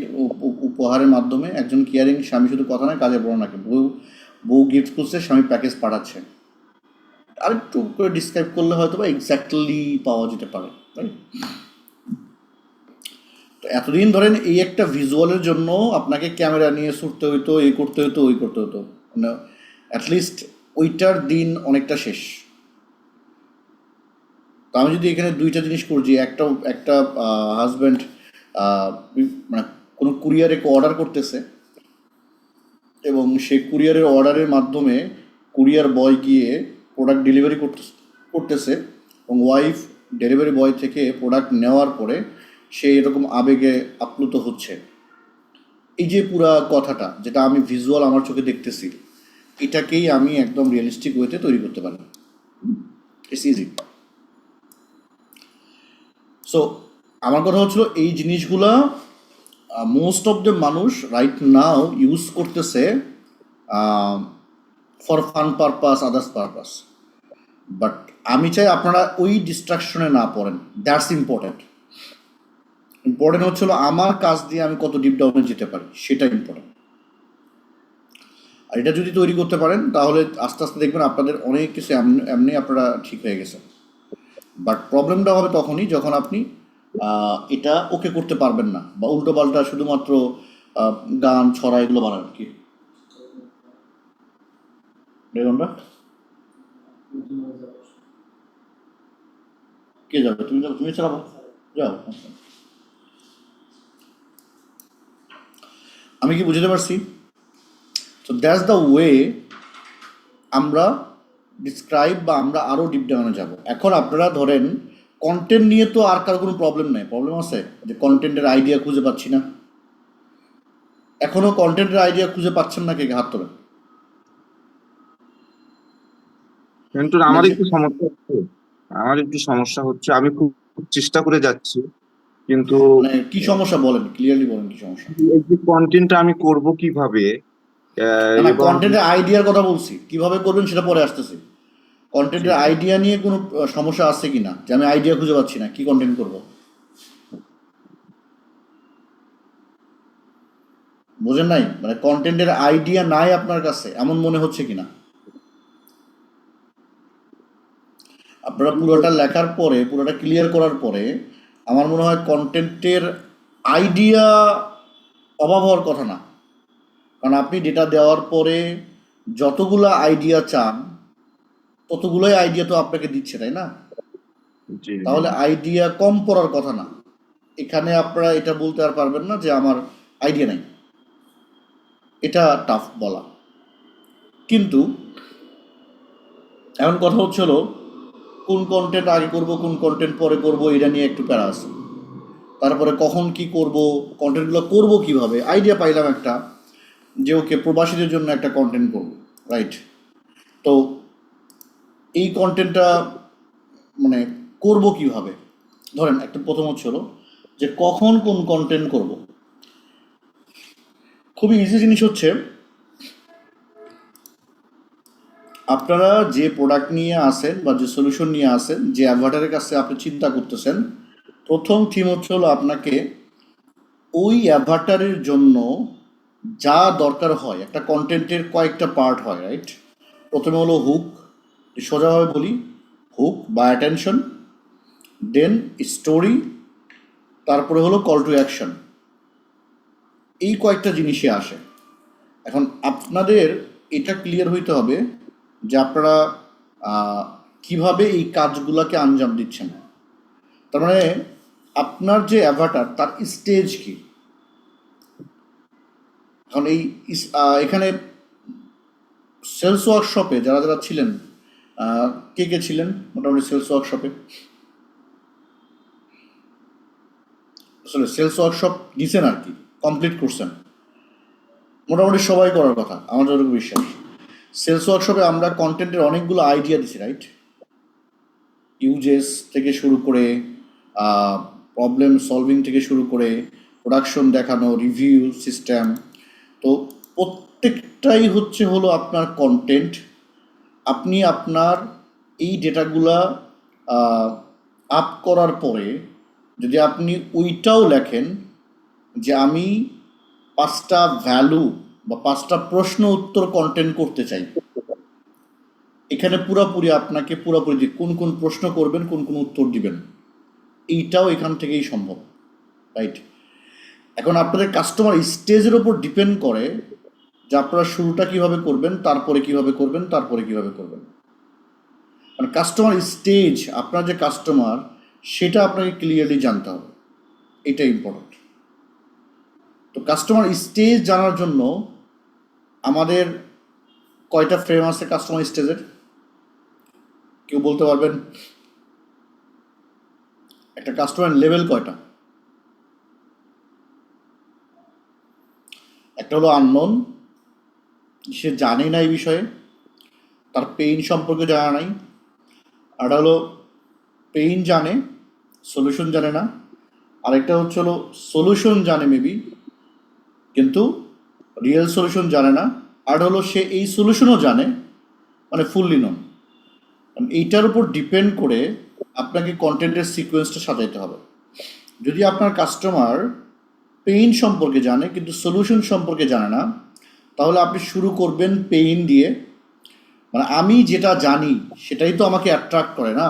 উপহারের মাধ্যমে। একজন কেয়ারিং স্বামী শুধু কথা নয়, কাজে বড় নাকি। বউ গিফট করছে, স্বামী প্যাকেজ পাঠাচ্ছে। আর একটু করে ডিসক্রাইব করলে হয়তো বা এক্স্যাক্টলি পাওয়া যেতে পারে। তো এতদিন ধরেন এই একটা ভিজুয়ালের জন্য আপনাকে ক্যামেরা নিয়ে ছুটতে হইতো, এই করতে হতো, ওই করতে হতো। মানে অ্যাটলিস্ট ওইটার দিন অনেকটা শেষ। তো আমি যদি এখানে দুইটা জিনিস করছি, একটা হাজব্যান্ড মানে কোনো কুরিয়ারে অর্ডার করতেছে এবং সে কুরিয়ারের অর্ডারের মাধ্যমে কুরিয়ার বয় গিয়ে প্রোডাক্ট ডেলিভারি করতেছে এবং ওয়াইফ ডেলিভারি বয় থেকে প্রোডাক্ট নেওয়ার পরে সে এরকম আবেগে আপ্লুত হচ্ছে। এই যে পুরা কথাটা যেটা আমি ভিজুয়াল আমার চোখে দেখতেছি, এটাকেই আমি একদম রিয়েলিস্টিক ওয়েতে তৈরি করতে পারি। It's easy. সো আমার কথা হচ্ছিল এই জিনিসগুলা মোস্ট অফ দ্য মানুষ রাইট নাও ইউজ করতেছে for fun purpose, others purpose. But আমি চাই আপনারা ওই ডিস্ট্রাকশনে না পড়েন। দ্যাটস ইম্পর্টেন্ট হচ্ছিল আমার কাজ দিয়ে আমি কত ডিপ ডাউনে যেতে পারি, সেটা ইম্পর্টেন্ট। আর এটা যদি তৈরি করতে পারেন তাহলে আস্তে আস্তে দেখবেন আপনাদের অনেক কিছু এমনি আপনারা ঠিক হয়ে গেছে। বাট প্রবলেমটা হবে তখনই যখন আপনি এটা ওকে করতে পারবেন না, বা উল্টো পাল্টা শুধুমাত্র গান ছড়া এগুলো বানান। কি বেগনটা কে যাবে? তুমি যাবে? তুমি চালাবো, যাও। আমি কি বুঝতে পারছি? তো দ্যাটস দ্য ওয়ে আমরা ডিসক্রাইব বা আমরা আরও ডিপ ডাউনে যাব। এখন আপনারা ধরেন কন্টেন্ট নিয়ে তো আর কারো কোনো প্রবলেম নেই। প্রবলেম আছে যে কন্টেন্টের আইডিয়া খুঁজে পাচ্ছি না। এখনো কন্টেন্টের আইডিয়া খুঁজে পাচ্ছেন না, কে হাত তোলেন।
কিন্তু আমার একটু সমস্যা হচ্ছে, আমি খুব চেষ্টা করে যাচ্ছি, কিন্তু
মানে কি সমস্যা বলেন, ক্লিয়ারলি বলেন কি সমস্যা।
এই যে কন্টেন্টটা আমি করব কিভাবে,
না,
এবং
কন্টেন্টের আইডিয়ার কথা বলছি, কিভাবে করবেন সেটা পরে আসতেছে। কন্টেন্টের আইডিয়া নিয়ে কোনো সমস্যা আছে কিনা, যে আমি আইডিয়া খুঁজে পাচ্ছি না, কি কন্টেন্ট করব। বোঝেন নাই? মানে কন্টেন্টের আইডিয়া নাই আপনার কাছে, এমন মনে হচ্ছে কিনা? আপনারা পুরোটা লেখার পরে, পুরোটা ক্লিয়ার করার পরে আমার মনে হয় কন্টেন্টের আইডিয়া অভাব হওয়ার কথা না। কারণ আপনি ডেটা দেওয়ার পরে যতগুলো আইডিয়া চান ততগুলোই আইডিয়া তো আপনাকে দিচ্ছে, তাই না? তাহলে আইডিয়া কম পড়ার কথা না। এখানে আপনারা এটা বলতে আর পারবেন না যে আমার আইডিয়া নাই, এটা টাফ বলা। কিন্তু এমন কথা হচ্ছিল কোন কন্টেন্ট আগে করব, কোন কন্টেন্ট পরে করব, এটা নিয়ে একটু প্যারা আছে। তারপরে কখন কি করব, কন্টেন্টগুলো করব কিভাবে, আইডিয়া পাইলাম একটা যে ওকে প্রবাসীদের জন্য একটা কন্টেন্ট করব, রাইট? তো এই কন্টেন্টটা মানে করব কিভাবে, ধরেন একটা প্রথম হচ্ছিল যে কখন কোন কন্টেন্ট করব। খুবই ইজি জিনিস হচ্ছে, আপনারা যে প্রোডাক্ট নিয়ে আসেন বা যে সলিউশন নিয়ে আসেন, যে অ্যাডভার্টারের কাছে আপনি চিন্তা করতেছেন, প্রথম থিম হচ্ছে হলো আপনাকে ওই অ্যাডভার্টারের জন্য যা দরকার হয়, একটা কন্টেন্টের কয়েকটা পার্ট হয়, রাইট? প্রথমে হলো হুক, সোজাভাবে বলি হুক বা অ্যাটেনশন, দেন স্টোরি, তারপরে হলো কল টু অ্যাকশন। এই কয়েকটা জিনিসই আসে। এখন আপনাদের এটা ক্লিয়ার হইতে হবে যে আপনারা কিভাবে এই কাজগুলোকে আঞ্জাম দিচ্ছেন। তার মানে আপনার যে অ্যাভাটার তার স্টেজ কি। এখন এখানে সেলস ওয়ার্কশপে যারা যারা ছিলেন, কে কে ছিলেন মোটামুটি সেলস ওয়ার্কশপে? আসলে সেলস ওয়ার্কশপ দিচ্ছেন আর কি, কমপ্লিট করছেন মোটামুটি সবাই করার কথা আমার যতটুকু বিশ্বাস। সেলস ওয়ার্কশপে আমরা কন্টেন্টের অনেকগুলো আইডিয়া দিছি, রাইট? ইউজেস থেকে শুরু করে প্রবলেম সলভিং থেকে শুরু করে প্রোডাকশন দেখানো, রিভিউ সিস্টেম, তো প্রত্যেকটাই হলো আপনার কন্টেন্ট। আপনি আপনার এই ডেটাগুলা আপ করার পরে যদি আপনি ওইটাও লেখেন যে আমি 5টা ভ্যালু বা 5টা প্রশ্ন উত্তর কন্টেন্ট করতে চাই, এখানে পুরোপুরি আপনাকে পুরোপুরি কোন কোন প্রশ্ন করবেন, কোন কোন উত্তর দিবেন, এইটাও এখান থেকেই সম্ভব, রাইট? এখন আপনাদের কাস্টমার স্টেজের ওপর ডিপেন্ড করে যে আপনারা শুরুটা কিভাবে করবেন, তারপরে কিভাবে করবেন, তারপরে কিভাবে করবেন। মানে কাস্টমার স্টেজ, আপনার যে কাস্টমার সেটা আপনাকে ক্লিয়ারলি জানতে হবে, এটা ইম্পর্টেন্ট। তো কাস্টমার স্টেজ জানার জন্য আমাদের কয়টা ফ্রেম আছে কাস্টমার স্টেজের, কেউ বলতে পারবেন? একটা কাস্টমার লেভেল কয়টা? একটা হলো আননোন, সে জানে না এই বিষয়ে, তার পেইন সম্পর্কে জানা নাই। আর হলো পেইন জানে, সলিউশন জানে না। আরেকটা হচ্ছে হলো সলিউশন জানে মেবি, কিন্তু রিয়েল সলিউশন জানে না। আর হলো সে এই সলিউশনও জানে, মানে ফুললি নন। এইটার উপর ডিপেন্ড করে আপনাকে কন্টেন্টের সিকোয়েন্সটা সাজাইতে হবে। যদি আপনার কাস্টমার পেইন সম্পর্কে জানে কিন্তু সলিউশন সম্পর্কে জানে না, তাহলে আপনি শুরু করবেন পেইন দিয়ে। মানে আমি যেটা জানি সেটাই তো আমাকে অ্যাট্রাক্ট করে না।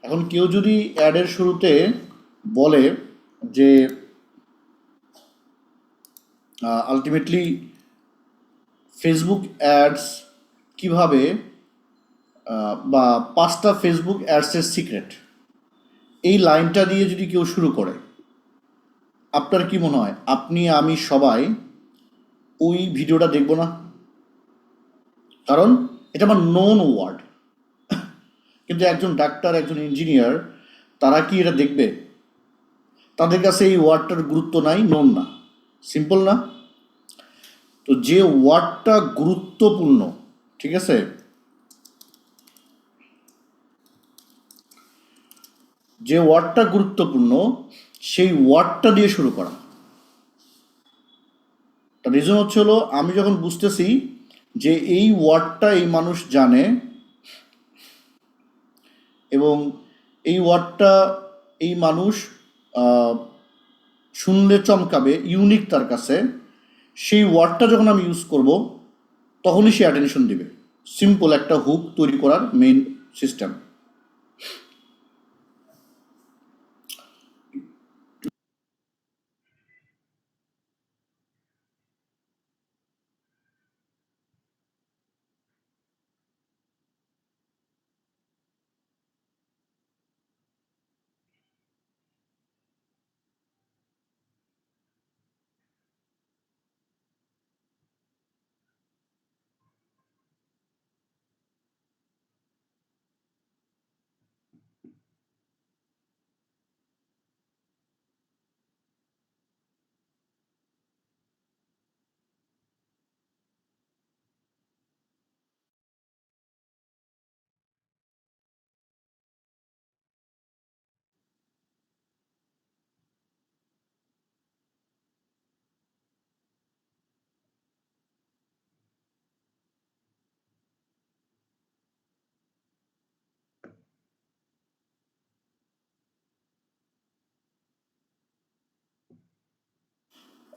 এখন কেউ যদি অ্যাডের শুরুতে বলে যে আলটিমেটলি ফেসবুক অ্যাডস কিভাবে, বা 5টা ফেসবুক অ্যাডসের সিক্রেট, এই লাইনটা দিয়ে যদি কেউ শুরু করে, আপনার কি মনে হয় আপনি আমি সবাই ওই ভিডিওটা দেখব না? কারণ এটা আমার নোন ওয়ার্ড। কিন্তু একজন ডাক্তার, একজন ইঞ্জিনিয়ার, তারা কি এটা দেখবে? তাদের কাছে এই ওয়ার্ডটার গুরুত্ব নাই, নোন না, সিম্পল না? তো যে ওয়ার্ডটা গুরুত্বপূর্ণ, ঠিক আছে, যে ওয়ার্ডটা গুরুত্বপূর্ণ সেই ওয়ার্ডটা দিয়ে শুরু করা। তার রিজন হচ্ছে হলো আমি যখন বুঝতেছি যে এই ওয়ার্ডটা এই মানুষ জানে এবং এই ওয়ার্ডটা এই মানুষ শুনলে চমকাবে, ইউনিক তার কাছে, সেই ওয়ার্ডটা যখন আমি ইউজ করব তখনই সে অ্যাটেনশন দিবে। সিম্পল একটা হুক তৈরি করার মেইন সিস্টেম।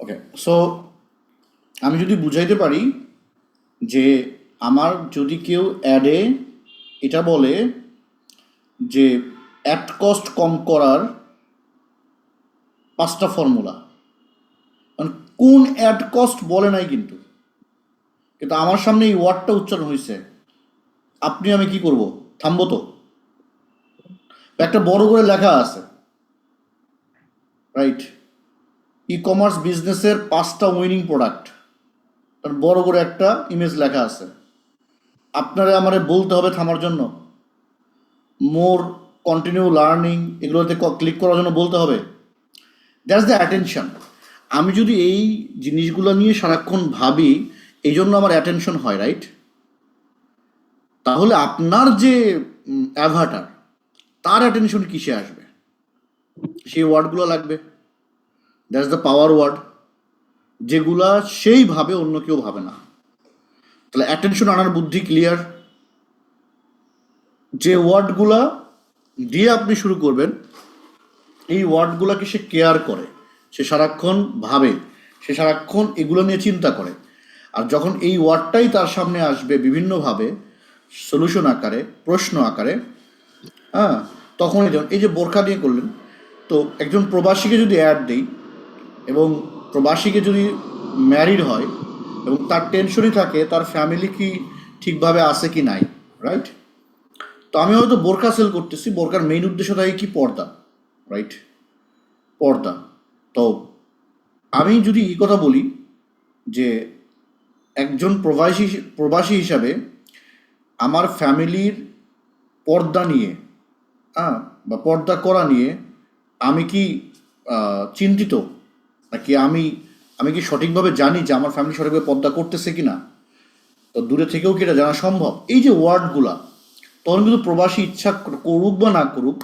ওকে, সো আমি যদি বুঝাইতে পারি যে আমার যদি কেউ অ্যাডে এটা বলে যে অ্যাড কস্ট কম করার 5টা ফর্মুলা, মানে কোন অ্যাড কস্ট বলে নাই, কিন্তু আমার সামনে এই ওয়ার্ডটা উচ্চারণ হয়েছে, আপনি আমি কি করব? থামবো তো? একটা বড় করে লেখা আছে, রাইট, ই কমার্স বিজনেসের 5টা উইনিং প্রোডাক্ট, বড় করে একটা ইমেজ লেখা আছে। আপনারা আমারে বলতে হবে থামার জন্য? মোর, কন্টিনিউ লার্নিং, এগুলোতে ক্লিক করার জন্য বলতে হবে? That's the attention. আমি যদি এই জিনিসগুলো নিয়ে সারাক্ষণ ভাবি, এই জন্য আমার অ্যাটেনশন হয়, রাইট? তাহলে আপনার যে অ্যাভাটার, তার অ্যাটেনশন কিসে আসবে? সেই ওয়ার্ডগুলো লাগবে। দ্যাটস দ্য পাওয়ার ওয়ার্ড, যেগুলা সেই ভাবে অন্য কেউ ভাবে না। তাহলে অ্যাটেনশন আনার বুদ্ধি ক্লিয়ার। যে ওয়ার্ডগুলা দিয়ে আপনি শুরু করবেন, এই ওয়ার্ডগুলাকে সে কেয়ার করে, সে সারাক্ষণ ভাবে, সে সারাক্ষণ এগুলো নিয়ে চিন্তা করে। আর যখন এই ওয়ার্ডটাই তার সামনে আসবে বিভিন্নভাবে, সলিউশন আকারে, প্রশ্ন আকারে, হ্যাঁ, তখন এই যে বোরখা দিয়ে করলেন, তো একজন প্রবাসীকে যদি অ্যাড দিই এবং প্রবাসীকে যদি ম্যারিড হয় এবং তার টেনশনই থাকে তার ফ্যামিলি কি ঠিকভাবে আছে কি নাই, রাইট? তো আমি হয়তো বোরকা সেল করতেছি, বোরকার মেইন উদ্দেশ্য থাকে কি? পর্দা, রাইট? পর্দা। তো আমি যদি এই কথা বলি যে একজন প্রবাসী হিসাবে আমার ফ্যামিলির পর্দা নিয়ে, বা পর্দা করা নিয়ে আমি কি চিন্তিত, নাকি আমি কি সঠিকভাবে জানি যে আমার ফ্যামিলি সঠিকভাবে পর্দা করতেছে কিনা? তো দূরে থেকেও কি এটা জানা সম্ভব? এই যে ওয়ার্ডগুলা, তখন কিন্তু প্রবাসী ইচ্ছা করুক বা না করুক,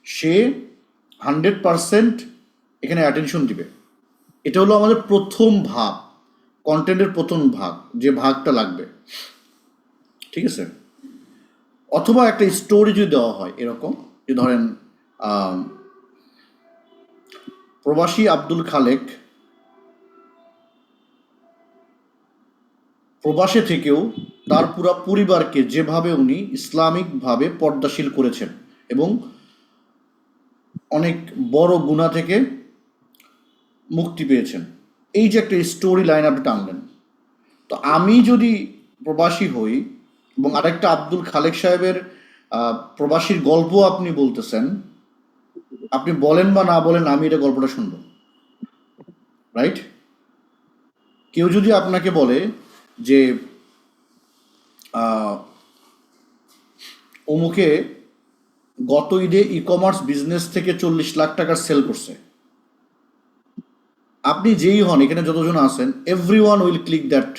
সে 100% এখানে অ্যাটেনশন দিবে। এটা হলো আমাদের প্রথম ভাগ, কন্টেন্টের প্রথম ভাগ, যে ভাগটা লাগবে, ঠিক আছে? অথবা একটা স্টোরি যদি দেওয়া হয় এরকম, যে ধরেন প্রবাসী আব্দুল খালেক প্রবাসে থেকেও তার পুরা পরিবারকে যেভাবে উনি ইসলামিকভাবে পর্দাশীল করেছেন এবং অনেক বড় গুনাহ থেকে মুক্তি পেয়েছেন, এই যে একটা স্টোরি লাইন আপনি টানলেন। তো আমি যদি প্রবাসী হই এবং আরেকটা আব্দুল খালেক সাহেবের প্রবাসীর গল্প আপনি বলতেছেন, আপনি বলেন বা না বলেন, আমি এটা গল্পটা শুনবো, রাইট? কেউ যদি আপনাকে বলে যে অমুকে গত ঈদে ই-কমার্স বিজনেস থেকে 40 লাখ টাকার সেল করছে, আপনি যেই হন, এখানে যতজন আছেন, everyone will click that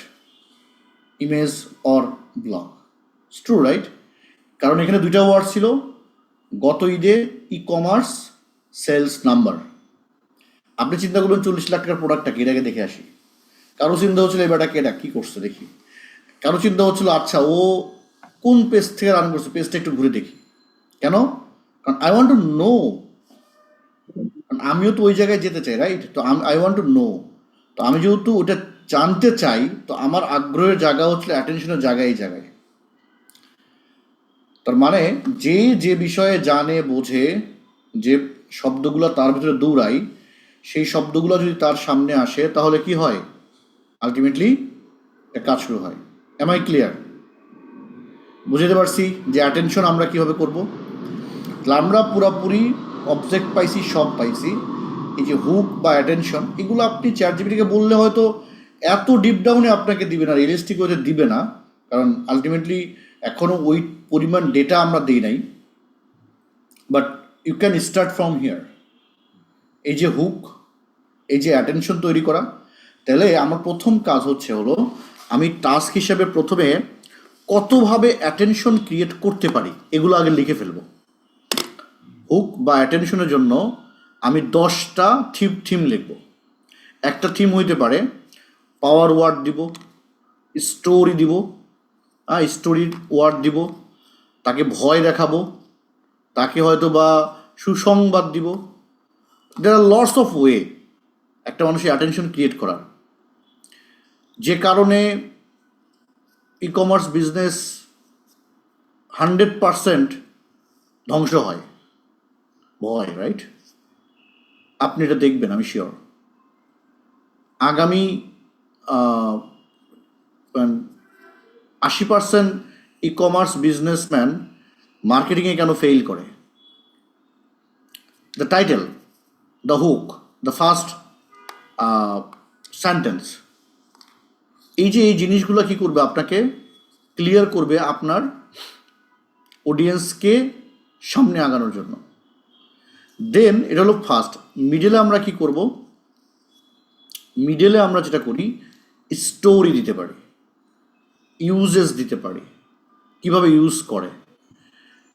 image or blog. True, right? কারণ এখানে দুইটা ওয়ার্ড ছিল, গত ঈদে ই-কমার্স সেলস নাম্বার। আপনি চিন্তা করবেন 40 লাখ টাকার প্রোডাক্টটা কি, এটাকে দেখে আসি। কারো চিন্তা হচ্ছিল এবারটা এটা কি করছে দেখি। কারো চিন্তা হচ্ছিল আচ্ছা ও কোন পেজ থেকে রান করছে, পেজটা একটু ঘুরে দেখি। কেন? কারণ আই ওয়ান্ট টু নো, আমিও তো ওই জায়গায় যেতে চাই, রাইট? তো আই ওয়ান্ট টু নো। তো আমি যেহেতু ওটা জানতে চাই, তো আমার আগ্রহের জায়গা হচ্ছে অ্যাটেনশনের জায়গা, এই জায়গায়। তার মানে যে বিষয়ে জানে, বোঝে, যে শব্দগুলো তার ভিতরে দৌড়াই, সেই শব্দগুলো যদি তার সামনে আসে, তাহলে কি হয়? আলটিমেটলি একটা কাজ শুরু হয়। Am I clear? বুঝতে পারছি যে অ্যাটেনশন আমরা কিভাবে করব। আমরা পুরাপুরি অবজেক্ট পাইছি, সব পাইছি। এই যে হুক বা অ্যাটেনশন, এগুলো আপনি চ্যাটজিপিটিকে বললে হয়তো এত ডিপ ডাউনে আপনাকে দিবে না, রিয়েলিস্টিক ওয়েতে দিবে না, কারণ আলটিমেটলি এখনো ওই পরিমাণ ডেটা আমরা দিই নাই। But you can start from here. এই যে হুক, এই যে অ্যাটেনশন তৈরি করা, তাহলে আমার প্রথম কাজ হলো আমি টাস্ক হিসেবে প্রথমে কতভাবে অ্যাটেনশন ক্রিয়েট করতে পারি এগুলো আগে লিখে ফেলবো। হুক বা অ্যাটেনশনের জন্য আমি 10টা থিম লিখব। একটা থিম হইতে পারে পাওয়ার ওয়ার্ড দিব, স্টোরি দিব, স্টোরির ওয়ার্ড দিব, তাকে ভয় দেখাবো, তাকে হয়তো বা সুসংবাদ দিব। দেয়ার আর লটস অফ ওয়ে একটা মানুষের অ্যাটেনশন ক্রিয়েট করার, যে কারণে ই-কমার্স বিজনেস 100% ধ্বংস হয়, ভয়, রাইট? আপনি এটা দেখবেন, আমি শিওর। আগামী 80% ই-কমার্স বিজনেসম্যান মার্কেটিংয়ে কেন ফেইল করে? The title, the hook, the first sentence, এই জিনিসগুলো কি করবে? আপনাকে ক্লিয়ার করবে আপনার অডিয়েন্সকে সামনে আগানোর জন্য। দেন এটা হলো ফার্স্ট। মিডলে আমরা কি করব? মিডলে আমরা যেটা করি, স্টোরি দিতে পারি, ইউজেস দিতে পারি, কিভাবে ইউজ করে,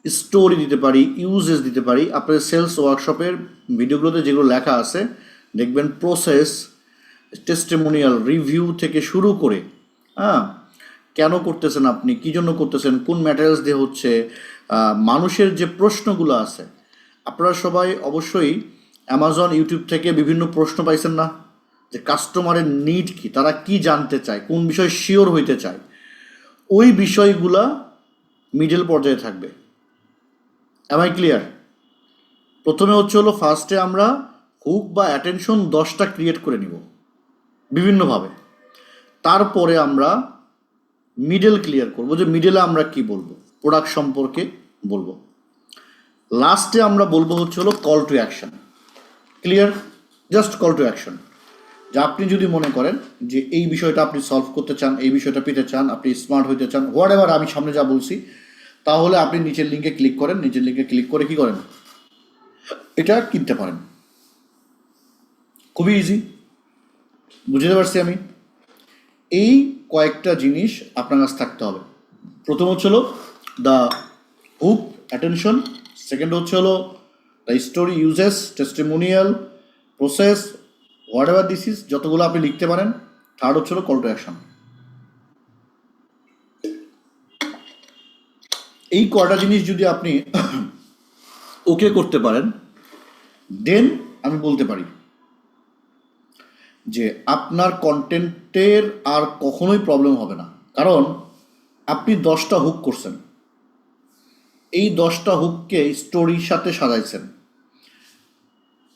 স্টোরি দিতে পারি, ইউজেস দিতে পারি। আপনাদের সেলস ওয়ার্কশপের ভিডিওগুলোতে যেগুলো লেখা আছে দেখবেন, প্রসেস, টেস্টিমোনিয়াল, রিভিউ থেকে শুরু করে, কেন করতেছেন আপনি, কী জন্য করতেছেন, কোন ম্যাটেরিয়ালস দিয়ে হচ্ছে, মানুষের যে প্রশ্নগুলো আছে। আপনারা সবাই অবশ্যই অ্যামাজন, ইউটিউব থেকে বিভিন্ন প্রশ্ন পাইছেন না, যে কাস্টমারের নিড কি, তারা কি জানতে চায়, কোন বিষয়ে শিওর হইতে চায়, ওই বিষয়গুলা মিডল পর্যায়ে থাকবে। Am I clear? প্রথমে হলো ফার্স্টে আমরা হুক বা অ্যাটেনশন 10টা ক্রিয়েট করে নিব বিভিন্নভাবে। তারপরে আমরা মিডল ক্লিয়ার করব, যে মিডলে আমরা কি বলবো, প্রোডাক্ট সম্পর্কে বলবো। লাস্টে আমরা বলবো হচ্ছে হলো call to action. Clear? Just call to action. যে আপনি যদি মনে করেন যে এই বিষয়টা আপনি সলভ করতে চান, এই বিষয়টা পেতে চান, আপনি স্মার্ট হইতে চান, হোয়াট এভার আমি সামনে যা বলছি, তাহলে আপনি নিচের লিঙ্কে ক্লিক করেন। নিচের লিঙ্কে ক্লিক করে কি করেন, এটা কিনতে পারেন। খুবই ইজি, বুঝতে পারছি আমি। এই কয়েকটা জিনিস আপনার কাছে থাকতে হবে। প্রথম হচ্ছে হলো দ্য হুক, অ্যাটেনশন। সেকেন্ড হচ্ছে হলো the story, uses, testimonial, process, what ever this is, যতগুলো আপনি লিখতে পারেন। থার্ড হচ্ছে হলো কল টু অ্যাকশন। এই কয়টা জিনিস যদি আপনি ওকে করতে পারেন, দেন আমি বলতে পারি যে আপনার কন্টেন্টের আর কখনোই প্রবলেম হবে না। কারণ আপনি 10টা হুক করছেন, এই 10টা হুককে স্টোরির সাথে সাজাইছেন।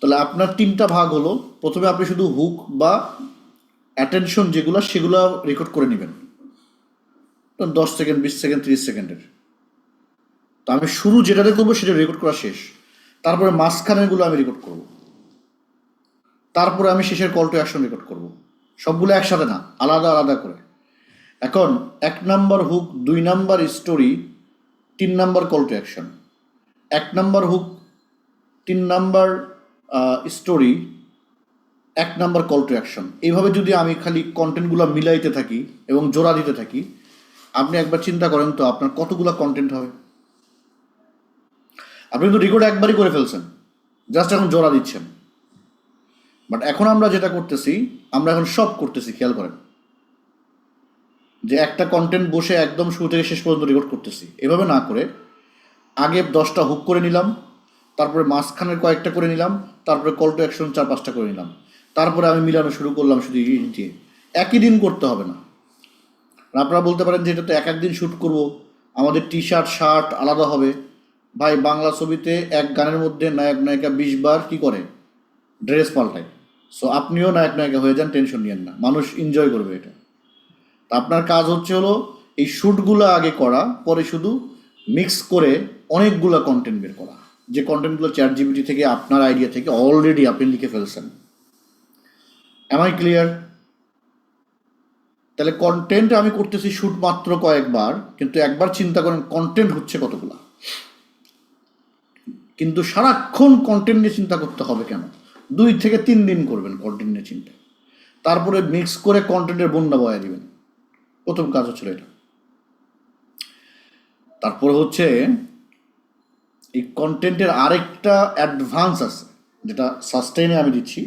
তাহলে আপনার 3টা ভাগ হলো। প্রথমে আপনি শুধু হুক বা অ্যাটেনশন যেগুলো, সেগুলো রেকর্ড করে নেবেন 10 সেকেন্ড, 20 সেকেন্ড, 30 সেকেন্ডের। তো আমি শুরু যেটাতে করবো সেটা রেকর্ড করা শেষ। তারপরে মাঝখানেরগুলো আমি রেকর্ড করব, তারপরে আমি শেষের কল টু অ্যাকশন রেকর্ড করব। সবগুলো একসাথে না, আলাদা আলাদা করে। এখন 1 number hook, 2 number story, 3 number call to action. 1 number hook, 3 number story, 1 number call to action. এইভাবে যদি আমি খালি কন্টেন্টগুলো মিলাইতে থাকি এবং জোড়া দিতে থাকি, আপনি একবার চিন্তা করেন তো আপনার কতগুলো কন্টেন্ট হবে। আপনি তো রেকর্ড একবারই করে ফেলছেন, জাস্ট এখন জোড়া দিচ্ছেন। বাট এখন আমরা যেটা করতেছি, আমরা এখন সব করতেছি। খেয়াল করেন যে একটা কন্টেন্ট বসে একদম শুরু থেকে শেষ পর্যন্ত রেকর্ড করতেছি। এভাবে না করে আগে 10টা হুক করে নিলাম, তারপরে মাঝখানের কয়েকটা করে নিলাম, তারপরে কল টু অ্যাকশন 4-5টা করে নিলাম, তারপরে আমি মিলানো শুরু করলাম শুধু দিয়ে। একই দিন করতে হবে না। আপনারা বলতে পারেন যে এটা তো এক দিন শ্যুট করব, আমাদের টি শার্ট শার্ট আলাদা হবে। ভাই, বাংলা ছবিতে এক গানের মধ্যে নায়ক নায়িকা 20 বার কি করে, ড্রেস পাল্টায়। সো আপনিও নায়ক নায়িকা হয়ে যান, টেনশন নিয়েন না, মানুষ এনজয় করবে এটা। তা আপনার কাজ হচ্ছে হলো এই শ্যুটগুলো আগে করা, পরে শুধু মিক্স করে অনেকগুলো কন্টেন্ট বের করা, যে কন্টেন্টগুলো চ্যাট জিপিটি থেকে আপনার আইডিয়া থেকে অলরেডি আপনি লিখে ফেলছেন। Am I clear? তাহলে কন্টেন্ট আমি করতেছি শ্যুট মাত্র কয়েকবার, কিন্তু একবার চিন্তা করেন কন্টেন্ট হচ্ছে কতগুলা। কিন্তু সারাক্ষণ কন্টেন্ট নিয়ে চিন্তা করতে হবে কেন? 2 থেকে 3 দিন করবেন কন্টেন্ট নিয়ে চিন্তা, তারপরে মিক্স করে কন্টেন্টের বন্যা বয়া দিবেন। প্রথম কাজ হচ্ছিল এটা। তারপরে হচ্ছে এই কন্টেন্টের আরেকটা অ্যাডভান্স আছে, যেটা সাস্টেইনে আমি দিচ্ছি।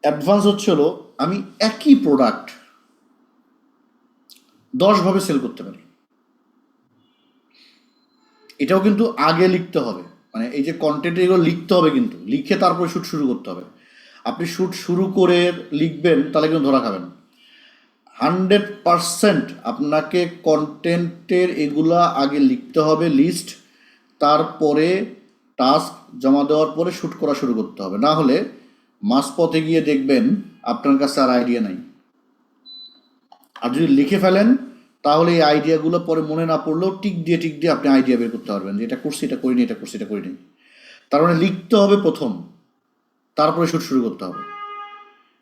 অ্যাডভান্স হচ্ছে হলো আমি একই প্রোডাক্ট 10 ভাবে সেল করতে পারি। এটাও কিন্তু আগে লিখতে হবে, মানে এই যে কন্টেন্ট এগুলো লিখতে হবে, কিন্তু লিখে তারপরে শ্যুট শুরু করতে হবে। আপনি শ্যুট শুরু করে লিখবেন তাহলে কিন্তু ধরা খাবেন। 100% আপনাকে কন্টেন্টের এগুলা আগে লিখতে হবে লিস্ট, তারপরে টাস্ক জমা দেওয়ার পরে শ্যুট করা শুরু করতে হবে। না হলে মাঝপথে গিয়ে দেখবেন আপনার কাছে আর আইডিয়া নাই। আর যদি লিখে ফেলেন তাহলে এই আইডিয়াগুলো পরে মনে না পড়লেও টিক দিয়ে আপনি আইডিয়া বের করতে পারবেন যে এটা করছি, এটা করিনি, এটা করছি, এটা করিনি। তার মানে লিখতে হবে প্রথম, তারপরে শ্যুট শুরু করতে হবে।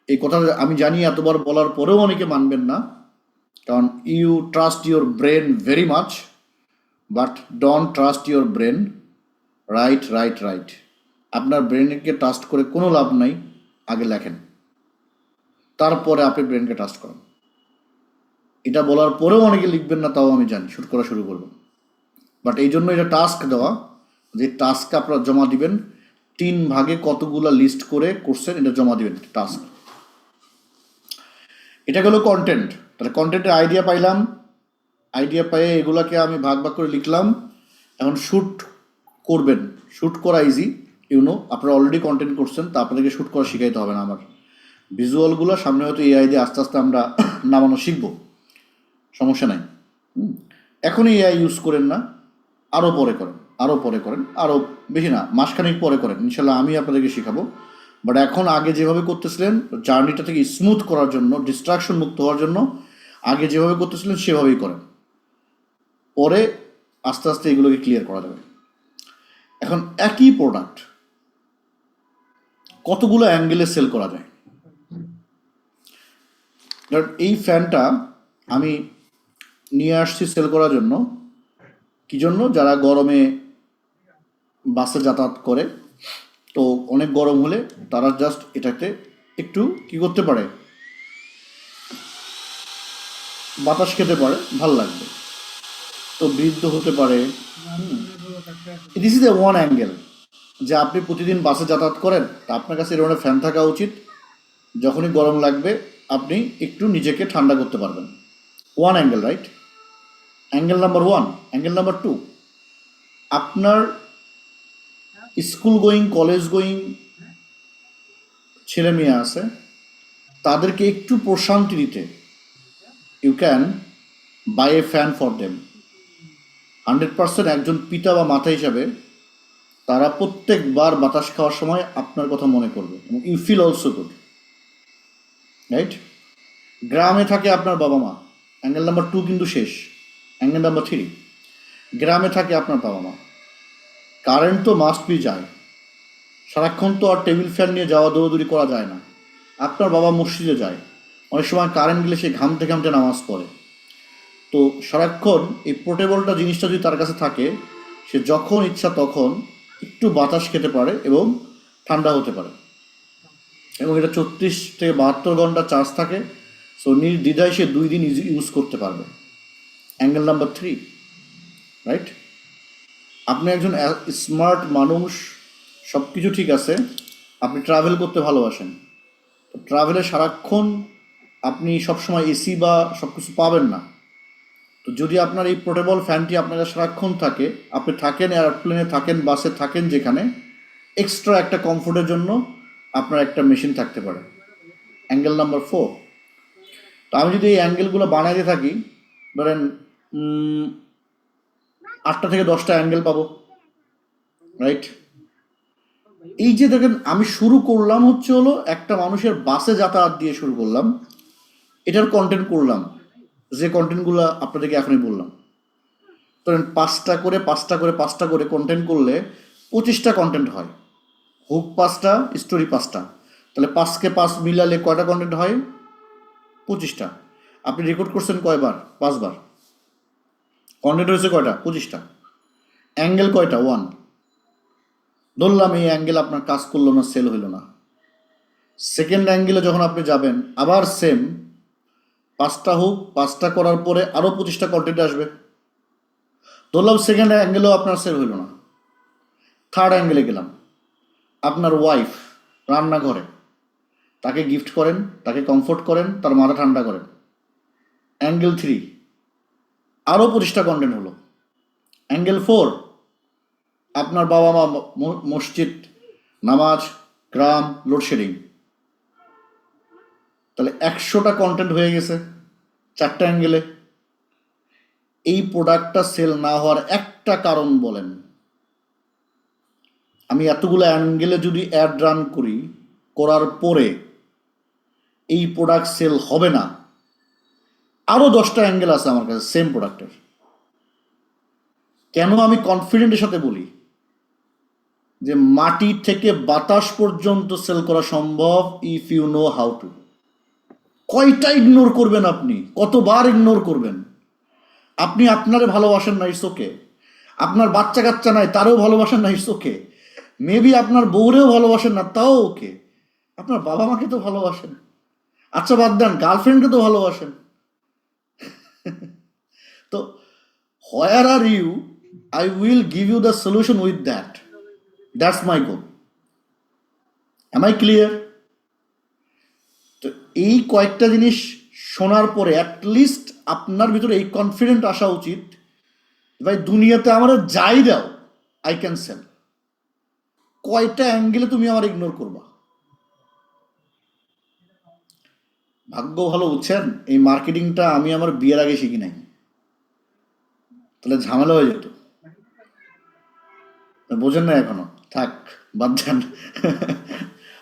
এই কথা আমি জানি এতবার বলার পরেও অনেকে মানবেন না, কারণ you trust your brain very much, but don't trust your brain. Right. আপনার ব্রেনকে ট্রাস্ট করে কোনো লাভ নাই। আগে লেখেন, তারপরে আপনি ব্রেনকে ট্রাস্ট করেন। এটা বলার পরেও অনেকে লিখবেন না, তাও আমি জানি, শ্যুট করা শুরু করবেন। বাট এই জন্য এটা টাস্ক দেওয়া, যে টাস্ককে আপনারা জমা দিবেন 3 ভাগে কতগুলো লিস্ট করে করছেন, এটা জমা দিবেন টাস্ক। এটা গেল কন্টেন্ট। তাহলে কন্টেন্টের আইডিয়া পাইলাম, আইডিয়া পেয়ে এগুলাকে আমি ভাগ করে লিখলাম। এখন শ্যুট করবেন, শ্যুট করা ইজি, আপনারা অলরেডি কন্টেন্ট করছেন, তা আপনাদেরকে শ্যুট করা শিখাইতে হবে না। আমার ভিজুয়ালগুলো সামনে হয়তো এআই দিয়ে আস্তে আস্তে আমরা নামানো শিখবো, সমস্যা নাই। এখন এআই ইউজ করেন না, আরও পরে করেন, আরও বেশি না, মাসখানেক পরে করেন, ইনশাল্লাহ আমি আপনাদেরকে শেখাবো। বাট এখন আগে যেভাবে করতেছিলেন জার্নিটা থেকে স্মুথ করার জন্য, ডিস্ট্রাকশন মুক্ত হওয়ার জন্য আগে যেভাবে করতেছিলেন সেভাবেই করেন। পরে আস্তে আস্তে এগুলোকে ক্লিয়ার করা যাবে। এখন একই প্রোডাক্ট কতগুলো অ্যাঙ্গেলে সেল করা যায়। কারণ এই ফ্যানটা আমি নিয়ে আসছি সেল করার জন্য, কি জন্য? যারা গরমে বাসে যাতায়াত করে, তো অনেক গরম হলে তারা জাস্ট এটাতে একটু কি করতে পারে, বাতাস খেতে পারে, ভাল লাগবে। তো বৃদ্ধ হতে পারে। This is a one angle, যে আপনি প্রতিদিন বাসে যাতায়াত করেন, তা আপনার কাছে এরকম ফ্যান থাকা উচিত, যখনই গরম লাগবে আপনি একটু নিজেকে ঠান্ডা করতে পারবেন। One angle, right? Angle number 1। Angle number 2, আপনার স্কুল গোয়িং, কলেজ গোয়িং ছেলে মেয়ে আছে, তাদেরকে একটু প্রশান্তি দিতে you can buy a fan for them. 100% একজন পিতা বা মাতা হিসাবে তারা প্রত্যেকবার বাতাস খাওয়ার সময় আপনার কথা মনে করবে এবং you feel also good, right? গ্রামে থাকে আপনার বাবা মা, অ্যাঙ্গেল নাম্বার 2 কিন্তু শেষ। অ্যাঙ্গেল নাম্বার 3, গ্রামে থাকে আপনার বাবা মা, কারেন্ট তো মাস্ট বি যায়, সারাক্ষণ তো আর টেবিল ফ্যান নিয়ে যাওয়া দৌড়দৌড়ি করা যায় না। আপনার বাবা মসজিদে যায়, অনেক সময় কারেন্ট গেলে সে ঘামতে ঘামতে নামাজ পড়ে। তো সারাক্ষণ এই পোর্টেবলটা জিনিসটা যদি তার কাছে থাকে, সে যখন ইচ্ছা তখন একটু বাতাস খেতে পারে এবং ঠান্ডা হতে পারে। এবং এটা 34 থেকে 72 ঘন্টা চার্জ থাকে, সো নির্দ্বিধায় সে 2 দিন ইউজ করতে পারবে। Angle number 3, right? আপনি একজন স্মার্ট মানুষ, সব কিছু ঠিক আছে, আপনি ট্রাভেল করতে ভালোবাসেন, তো ট্রাভেলে সারাক্ষণ আপনি সবসময় এসি বা সব কিছু পাবেন না। তো যদি আপনার এই পোর্টেবল ফ্যানটি আপনার কাছে সারাক্ষণ থাকে, আপনি থাকেন এয়ারপ্লেনে, থাকেন বাসে, থাকেন যেখানে, এক্সট্রা একটা কমফোর্টের জন্য আপনার একটা মেশিন থাকতে পারে। অ্যাঙ্গেল নাম্বার 4, তো আমি যদি এই অ্যাঙ্গেলগুলো বানাইতে থাকি, ধরেন 8টা থেকে 10টা অ্যাঙ্গেল পাবো, রাইট? এই যে দেখেন, আমি শুরু করলাম হলো একটা মানুষের বাসে যাতায়াত দিয়ে শুরু করলাম, এটার কন্টেন্ট করলাম, যে কন্টেন্টগুলো আপনাদেরকে এখনই বললাম। ধরেন 5টা করে কন্টেন্ট করলে 25টা কন্টেন্ট হয়। হুক 5টা, স্টোরি 5টা, তাহলে 5কে 5 মিলালে কয়টা কন্টেন্ট হয়? 25টা। আপনি রেকর্ড করছেন কয়বার? 5 বার। কন্টেন্ট হয়েছে কয়টা? 25টা। অ্যাঙ্গেল কয়টা? 1। ধরলাম এই অ্যাঙ্গেল আপনার কাজ করলো না, সেল হইল না। সেকেন্ড অ্যাঙ্গেলে যখন আপনি যাবেন, আবার সেম 5টা হুক, 5টা করার পরে আরও 25টা কন্টেন্ট আসবে। ধরলাম সেকেন্ড অ্যাঙ্গেলেও আপনার সেল হইল না। থার্ড অ্যাঙ্গেলে গেলাম, আপনার ওয়াইফ রান্নাঘরে, তাকে গিফট করেন, তাকে কমফোর্ট করেন, তার মাথা ঠান্ডা করেন। অ্যাঙ্গেল 3, আরও 25টা কন্টেন্ট হলো। অ্যাঙ্গেল 4, আপনার বাবা মা, মসজিদ, নামাজ, গ্রাম, লোডশেডিং, তাহলে 100টা কন্টেন্ট হয়ে গেছে 4টা অ্যাঙ্গেলে। এই প্রোডাক্টটা সেল না হওয়ার একটা কারণ বলেন? আমি এতগুলো অ্যাঙ্গেলে যদি অ্যাড রান করি, করার পরে এই প্রোডাক্ট সেল হবে না। আরও 10টা অ্যাঙ্গেল আছে আমার কাছে সেম প্রোডাক্টের। কেন আমি কনফিডেন্টের সাথে বলি যে মাটি থেকে বাতাস পর্যন্ত সেল করা সম্ভব, if you know how to. কয়টা ইগনোর করবেন আপনি? কতবার ইগনোর করবেন? আপনি আপনারে ভালোবাসেন না, ইটস ওকে। আপনার বাচ্চা কাচ্চা নাই, তারেও ভালোবাসেন না, ইটস ওকে। মেবি আপনার বউরেও ভালোবাসেন না, তাও ওকে। আপনার বাবা মাকে তো ভালোবাসেন, আচ্ছা বাদ দেন, গার্লফ্রেন্ডকে তো ভালোবাসেন। তো where are you? I will give you the solution with that. That's my goal. Am I clear? তো এই কয়েকটা জিনিস শোনার পরে অ্যাটলিস্ট আপনার ভিতরে এই কনফিডেন্ট আসা উচিত, ভাই দুনিয়াতে আমার যাই দাও, আই ক্যান সেল। কয়টা অ্যাঙ্গেলে তুমি আমার ইগনোর করবা? ভাগ্য ভালো, বুঝছেন, এই মার্কেটিংটা আমি আমার বিয়ের আগে শিখি নাই, তাহলে ঝামেলা হয়ে যেত। বোঝেন না এখনো? থাক, বাদ দেন।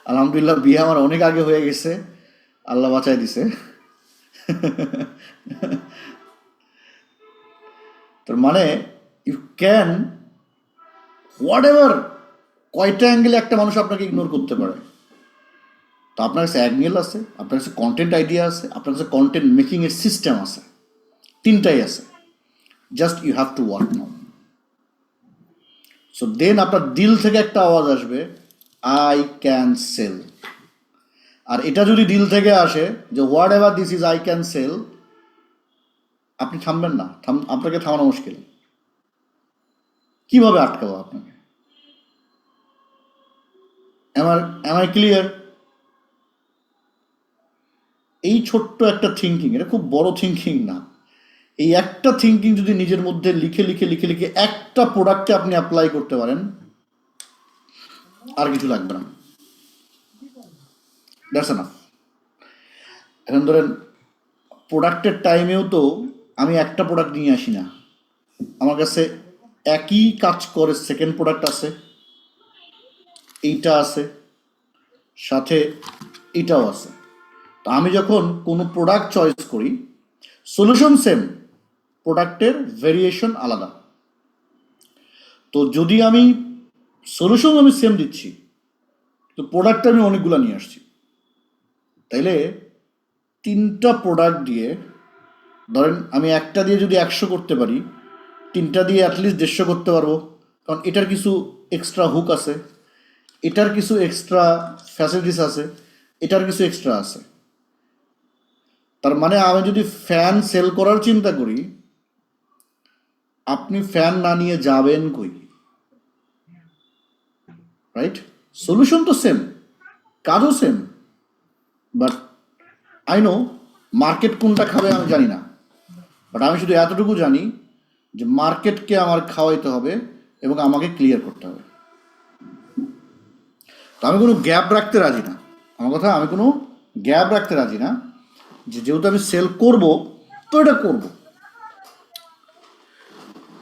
আলহামদুলিল্লাহ বিয়ে আমার অনেক আগে হয়ে গেছে, আল্লাহ বাঁচাই দিছে। তার মানে ইউ ক্যান হোয়াট এভার, কয়টা অ্যাঙ্গেলে একটা মানুষ আপনাকে ইগনোর করতে পারে। তো আপনার কাছে অ্যাঙ্গেল আছে, আপনার কাছে কন্টেন্ট আইডিয়া আছে, আপনার কাছে কন্টেন্ট মেকিং এর সিস্টেম আছে, তিনটাই আছে। Just you have to work now. So then আপনার দিল থেকে একটা আওয়াজ আসবে, আই ক্যান সেল। আর এটা যদি দিল থেকে আসে যে whatever this is I can sell, আপনি থামবেন না, আপনাকে থামানো মুশকিল। কিভাবে আটকাবো আপনাকে? am I clear? এই ছোট্ট একটা থিঙ্কিং, এটা খুব বড় থিঙ্কিং না, এই একটা থিঙ্কিং যদি নিজের মধ্যে লিখে লিখে লিখে লিখে একটা প্রোডাক্টে আপনি অ্যাপ্লাই করতে পারেন, আর কিছু লাগবে না। That's enough. এখন ধরেন প্রোডাক্টের টাইমেও তো আমি একটা প্রোডাক্ট নিয়ে আসি না, আমার কাছে একই কাজ করে সেকেন্ড প্রোডাক্ট আছে, এইটা আছে, সাথে এটাও আছে। তো আমি যখন কোনো প্রোডাক্ট চয়েস করি, সলিউশন সেম, প্রোডাক্টের ভেরিয়েশন আলাদা। তো যদি আমি সলিউশন আমি সেম দিচ্ছি, তো প্রোডাক্ট আমি অনেকগুলো নিয়ে আসছি, তাইলে তিনটা প্রোডাক্ট দিয়ে, ধরেন আমি একটা দিয়ে যদি 100 করতে পারি, তিনটা দিয়ে অ্যাটলিস্ট 150 করতে পারবো, কারণ এটার কিছু এক্সট্রা হুক আছে, এটার কিছু এক্সট্রা ফ্যাসিলিটিস আছে, এটার কিছু এক্সট্রা আছে। তার মানে আমি যদি ফ্যান সেল করার চিন্তা করি, আপনি ফ্যান না নিয়ে যাবেন কই? রাইট? সলিউশন তো সেম, কাজও same, but I know market কোনটা খাবে আমি জানি না, বাট আমি শুধু এতটুকু জানি যে মার্কেটকে আমার খাওয়াইতে হবে এবং আমাকে ক্লিয়ার করতে হবে। তো আমি কোনো গ্যাপ রাখতে রাজি না, আমার কথা, আমি কোনো গ্যাপ রাখতে রাজি না, যে যেহেতু আমি সেল করব তো এটা করব।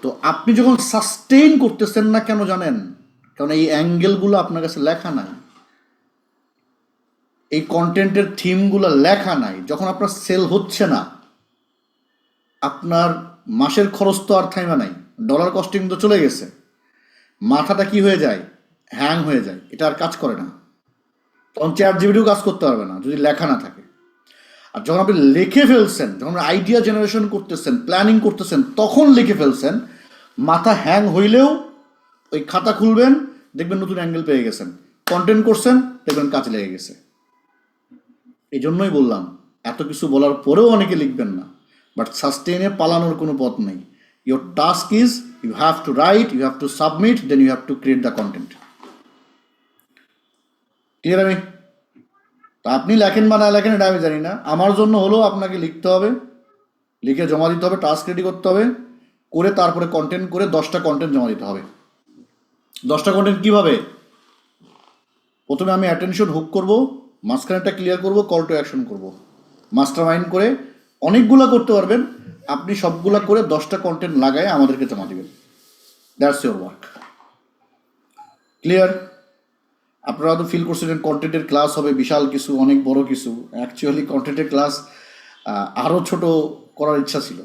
তো আপনি যখন সাস্টেইন করতেছেন না কেন জানেন? কারণ এই অ্যাঙ্গেলগুলো আপনার কাছে লেখা নাই, এই কন্টেন্টের থিমগুলো লেখা নাই। যখন আপনার সেল হচ্ছে না, আপনার মাসের খরচ তো আর থাইমা নাই, ডলার কস্টিং তো চলে গেছে, মাথাটা কি হয়ে যায়? হ্যাং হয়ে যায়, এটা আর কাজ করে না। তখন চ্যাটজিপিটিও কাজ করতে পারবে না যদি লেখা না থাকে। আর যখন আপনি লিখে ফেলছেন, যখন আইডিয়া জেনারেশন করতেছেন, প্ল্যানিং করতেছেন, তখন লিখে ফেলছেন, মাথা হ্যাং হইলেও ওই খাতা খুলবেন, দেখবেন নতুন অ্যাঙ্গেল পেয়ে গেছেন, কন্টেন্ট করছেন, দেখবেন কাজে লেগে গেছে। এই জন্যই বললাম, এত কিছু বলার পরেও অনেকে লিখবেন না, বাট সাস্টেইনে পালানোর কোনো পথ নেই। Your task is you have to write, you have to submit, then you have to create the content. Clear? আমি তা আপনি লেখেন বা না লেখেন এটা আমি জানি না, আমার জন্য হলেও আপনাকে লিখতে হবে, লিখে জমা দিতে হবে, টাস্ক রেডি করতে হবে, করে তারপরে কন্টেন্ট করে 10টা কন্টেন্ট জমা দিতে হবে। 10টা কন্টেন্ট কীভাবে? প্রথমে আমি অ্যাটেনশন হুক করব, মাঝখানেটা ক্লিয়ার করব, কল টু অ্যাকশন করব, মাস্টার মাইন্ড করে অনেকগুলো করতে পারবেন আপনি, সবগুলা করে 10টা কন্টেন্ট লাগায় আমাদেরকে জমা দিবেন। That's your work. ক্লিয়ার? আপনারা তো ফিল করছিলেন কন্টেন্টের ক্লাস হবে বিশাল কিছু, অনেক বড় কিছু। অ্যাকচুয়ালি কন্টেন্টের ক্লাস আরও ছোট করার ইচ্ছা ছিল,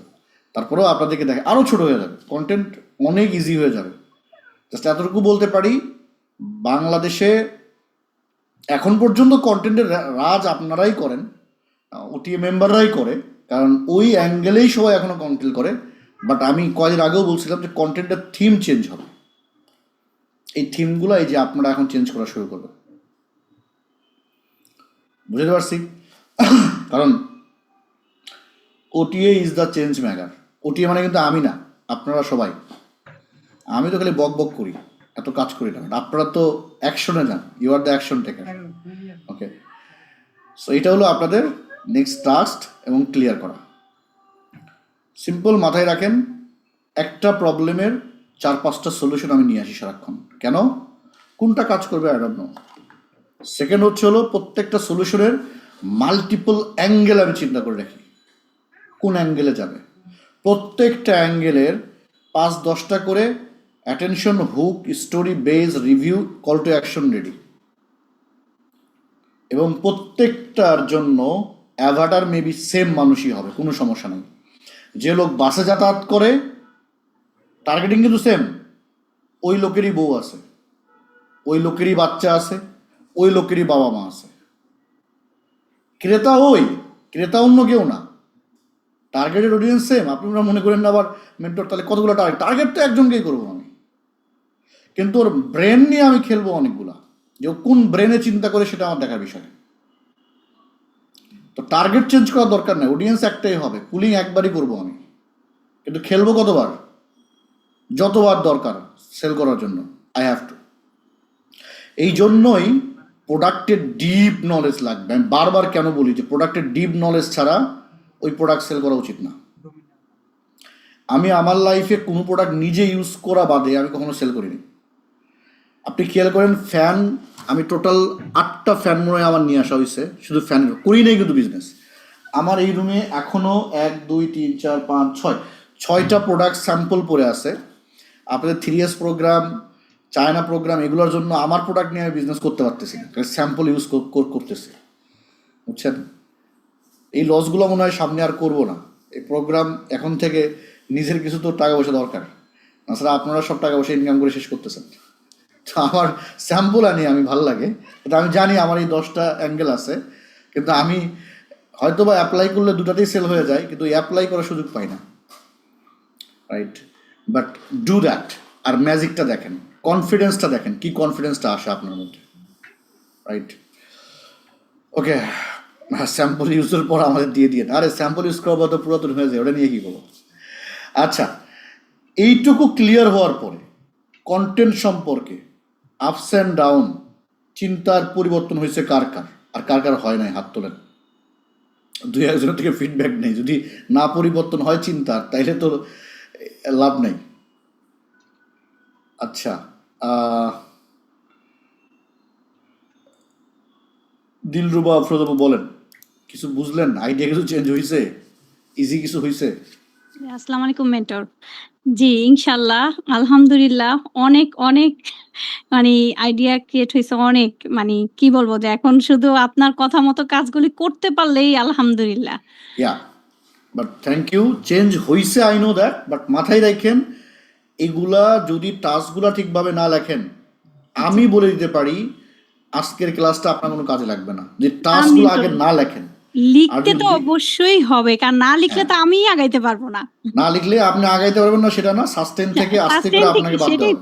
তারপরেও আপনাদেরকে দেখে আরও ছোট হয়ে যাবে, কন্টেন্ট অনেক ইজি হয়ে যাবে। জাস্ট এতটুকু বলতে পারি, বাংলাদেশে এখন পর্যন্ত কন্টেন্টের রাজ আপনারাই করেন, ওটিএ মেম্বাররাই করে, কারণ ওই অ্যাঙ্গেলেই সবাই এখনো কন্টেন্ট করে। বাট আমি কয়েকদিন আগেও বলছিলাম যে কন্টেন্টের থিম চেঞ্জ হবে, এই থিমগুলো এই যে আপনারা এখন চেঞ্জ করা শুরু করবেন। বুঝতে পারছি? কারণ OTA is the change maker. OTA মানে কিন্তু আমি না, আপনারা সবাই। আমি তো খালি বক বক করি, এত কাজ করি না, আপনারা তো অ্যাকশনে যান, you are the action taker. Okay, so এটা হলো আপনাদের নেক্সট টাস্ক এবং ক্লিয়ার করা। সিম্পল মাথায় রাখেন, একটা প্রবলেমের 4-5টা সলিউশন আমি নিয়ে আসি সারাক্ষণ। কেন? কোনটা কাজ করবে আই ডোন্ট নো। সেকেন্ড হচ্ছে হলো প্রত্যেকটা সলিউশনের মাল্টিপল অ্যাঙ্গেল আমি চিন্তা করে রাখি, কোন অ্যাঙ্গেলে যাবে। প্রত্যেকটা অ্যাঙ্গেলের 5-10টা করে attention hook, story base, review, call to action ready. এবং প্রত্যেকটার জন্য অ্যাভাটার মেবি সেম মানুষই হবে, কোনো সমস্যা নেই। যে লোক বাসে যাতায়াত করে টার্গেটিং কিন্তু সেম, ওই লোকেরই বউ আছে, ওই লোকেরই বাচ্চা আছে, ওই লোকেরই বাবা মা আছে। ক্রেতা ক্রেতা অন্য কেউ না, টার্গেটেড অডিয়েন্স সেম। আপনারা মনে করেন না আবার মেন্টর তাহলে কতগুলো টার্গেট তো একজনকেই করবো আমি, কিন্তু ওর ব্রেন নিয়ে আমি খেলবো অনেকগুলা, যে ও কোন ব্রেনে চিন্তা করে সেটা আমার দেখার বিষয়। তো টার্গেট চেঞ্জ করার দরকার নেই, অডিয়েন্স একটাই হবে, পুলিং একবারই করবো আমি, কিন্তু খেলবো কতবার? যতবার দরকার সেল করার জন্য আই হ্যাভ টু। এই জন্যই প্রোডাক্টের ডিপ নলেজ লাগবে। আমি বারবার কেন বলি যে প্রোডাক্টের ডিপ নলেজ ছাড়া ওই প্রোডাক্ট সেল করা উচিত না। আমি আমার লাইফে কোনো প্রোডাক্ট নিজে ইউজ করা বাদে আমি কখনো সেল করিনি। আপনি খেয়াল করেন, ফ্যান আমি টোটাল 8টা ফ্যান মনে হয় আমার নিয়ে আসা হয়েছে, শুধু ফ্যানের করি নেই কিন্তু বিজনেস। আমার এই রুমে এখনও 1 2 3 4 5 6টা প্রোডাক্ট স্যাম্পল পড়ে আছে। আপনাদের 3S প্রোগ্রাম, চায়না প্রোগ্রাম, এগুলোর জন্য আমার প্রোডাক্ট নিয়ে আমি বিজনেস করতে পারতেছি না, স্যাম্পল ইউজ করতেছি, বুঝছেন? এই লসগুলো মনে হয় সামনে আর করবো না। এই প্রোগ্রাম এখন থেকে নিজের কিছু তো টাকা পয়সা দরকার, তাছাড়া আপনারা সব টাকা পয়সা ইনকাম করে শেষ করতেছেন। তো আমার স্যাম্পল আনি, আমি ভালো লাগে, কিন্তু আমি জানি আমার এই 10টা অ্যাঙ্গেল আছে, কিন্তু আমি হয়তো বা অ্যাপ্লাই করলে দুটাতেই সেল হয়ে যায়, কিন্তু অ্যাপ্লাই করার সুযোগ পাই না, রাইট? But do that. আর ম্যাজিকটা দেখেন, কনফিডেন্সটা দেখেন, কি কনফিডেন্সটা আসে আপনার মধ্যে, রাইট? ওকে, স্যাম্পল ইউজের পর আমাদের দিয়ে আরে স্যাম্পল ইউজ করার পর তো পুরাতন হয়ে যায়, ওটা নিয়ে কি করবো? আচ্ছা, এইটুকু ক্লিয়ার হওয়ার পরে কন্টেন্ট সম্পর্কে আপস অ্যান্ড ডাউন, চিন্তার পরিবর্তন হয়েছে কার কার, আর কার কার হয় নাই হাত তোলেন। 2-1জনের থেকে ফিডব্যাক নেই। যদি না পরিবর্তন হয় চিন্তার, তাইলে তো লাভ নেই। আচ্ছা, দিলরুবা আফরোজাবু বলেন, কিছু বুঝলেন? আইডিয়া কিছু চেঞ্জ হয়েছে? ইজি কিছু হয়েছে?
আসসালামু আলাইকুম মেন্টর। জি, ইনশাআল্লাহ আলহামদুলিল্লাহ অনেক, অনেক মানে আইডিয়া ক্রিয়েট হইছে অনেক। মানে কি বলবো যে এখন শুধু আপনার কথা মতো কাজগুলি করতে পারলেই আলহামদুলিল্লাহ।
ইয়া, বাট থ্যাংক ইউ। চেঞ্জ হয়েছে, আই নো দ্যাট, বাট মাথায় রাখেন এগুলা যদি টাস্কগুলা ঠিকভাবে না লেখেন, আমি বলে দিতে পারি আজকের ক্লাসটা আপনার কোনো কাজে লাগবে না, যে টাস্কগুলো আগে না লেখেন। আর
লিখতে তো
যদি
অবশ্যই হবে, কারণ না লিখলে তো আমিই আগাইতে পারবো না।
না লিখলে আপনি আগাইতে পারবেন না, সেটা না, সাস্টেন থেকে আস্তে করে
সাস্টেন থেকে
আপনাকে বাদ দেওয়া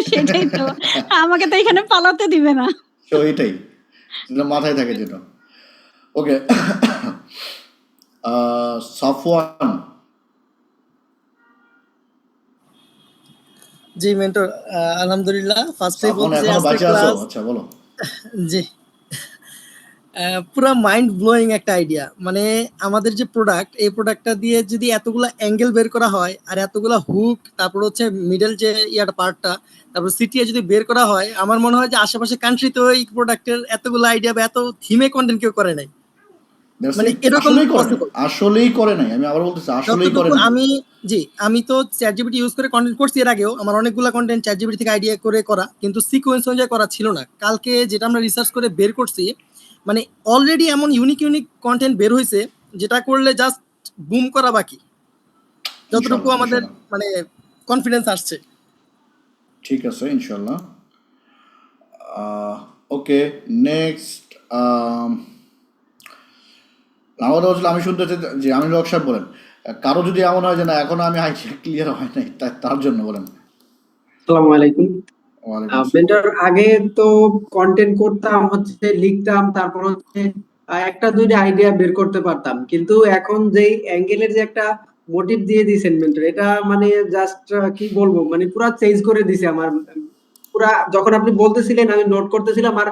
সেটাই তো আমাকে তো এখানে পালাতে দিবে না।
তো এটাই যেটা মাথায় থাকে যেটা। ওকে, সাফওয়ান।
জি মেন্টর, আলহামদুলিল্লাহ ফার্স্টেই
সাফওয়ান
বলতে
এখনো
আজকে
বাঁচে আছো?
ক্লাস,
আচ্ছা বলো।
জি, পুরো মাইন্ড ব্লোয়িং একটা আইডিয়া। মানে আমাদের যে প্রোডাক্ট, এই প্রোডাক্টটা দিয়ে যদি এতগুলা অ্যাঙ্গেল বের করা হয় আর এতগুলা হুক, তারপর হচ্ছে মিডল যে ইয়াটা পার্টটা, তারপর সিটিএ যদি বের করা হয়, আমার মনে হয় যে আশেপাশে কান্ট্রিতেও এই প্রোডাক্টের এতগুলো আইডিয়া বা এত থিমে কন্টেন্ট কেউ করে নাই। মানে এরকম পসিবল
আসলেই করে নাই, আমি আবার বলতেছি আসলেই করে
যতটুকু
নাই।
আমি তো চ্যাটজিপিটি ইউজ করে কন্টেন্ট করছি এর আগেও, আমার অনেকগুলো কন্টেন্ট চ্যাটজিপিটি থেকে আইডিয়া করে করা, কিন্তু সিকোয়েন্স অনুযায়ী করা ছিল না। কালকে যেটা আমরা রিসার্চ করে বের করছি, মানে অলরেডি এমন ইউনিক কন্টেন্ট বের হয়েছে যেটা করলে জাস্ট বুম করা বাকি, যতটুকু আমাদের মানে কনফিডেন্স আসছে।
ঠিক আছে, ইনশাল্লাহ। ওকে, নেক্সট আমি শুনতে চাই যে আমি রকসাব বলেন, কারো যদি এমন হয় যে না এখনো আমি আইডিয়া ক্লিয়ার হয় নাই, তার জন্য বলেন।
আসসালামু আলাইকুম।
ওয়ালাইকুম আসসালাম।
মেন্টর, আগে তো কন্টেন্ট করতাম, হচ্ছে লিখতাম, তারপর হচ্ছে একটা দুইটা আইডিয়া বের করতে পারতাম, কিন্তু এখন যেই অ্যাঙ্গেলের যে একটা মোটিভ দিয়ে দিয়েছেন মেন্টর, এটা মানে জাস্ট কি বলবো, মানে পুরা চেঞ্জ করে দিছে আমার পুরা। যখন আপনি বলতেছিলেন আমি নোট করতেছিলাম আর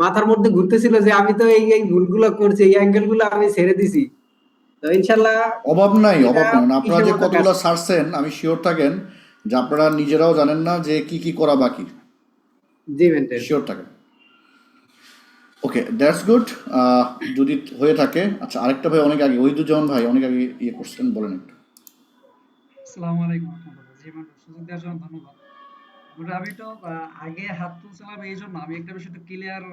মাথার মধ্যে ঘুরতেছিল যে আমি তো এই ভুলগুলো করছি, এই অ্যাঙ্গেল গুলো আমি ছেড়ে দিছি। তো ইনশাল্লাহ
অভাব নাই। আপনারা যে কতগুলো সারছেন আমি শিওর থাকেন যে আপনারা নিজেরাও জানেন না যে কি কি করা বাকি।
জি মেন্টর,
শিওর থাকেন। ওকে, দ্যাটস গুড। যদি হয়ে থাকে, আচ্ছা আরেকটা ভাই অনেক আগে, ওহিদুজ্জামান ভাই অনেক আগে ইয়ে করছেন, বলেন একটু।
আসসালামু আলাইকুম। জি ম্যাডাম, সুযোগ দেওয়ার জন্য ধন্যবাদ। আমি তো আগে হাত তুলছিলাম এই জন্য আমি একটা বিষয় তো ক্লিয়ার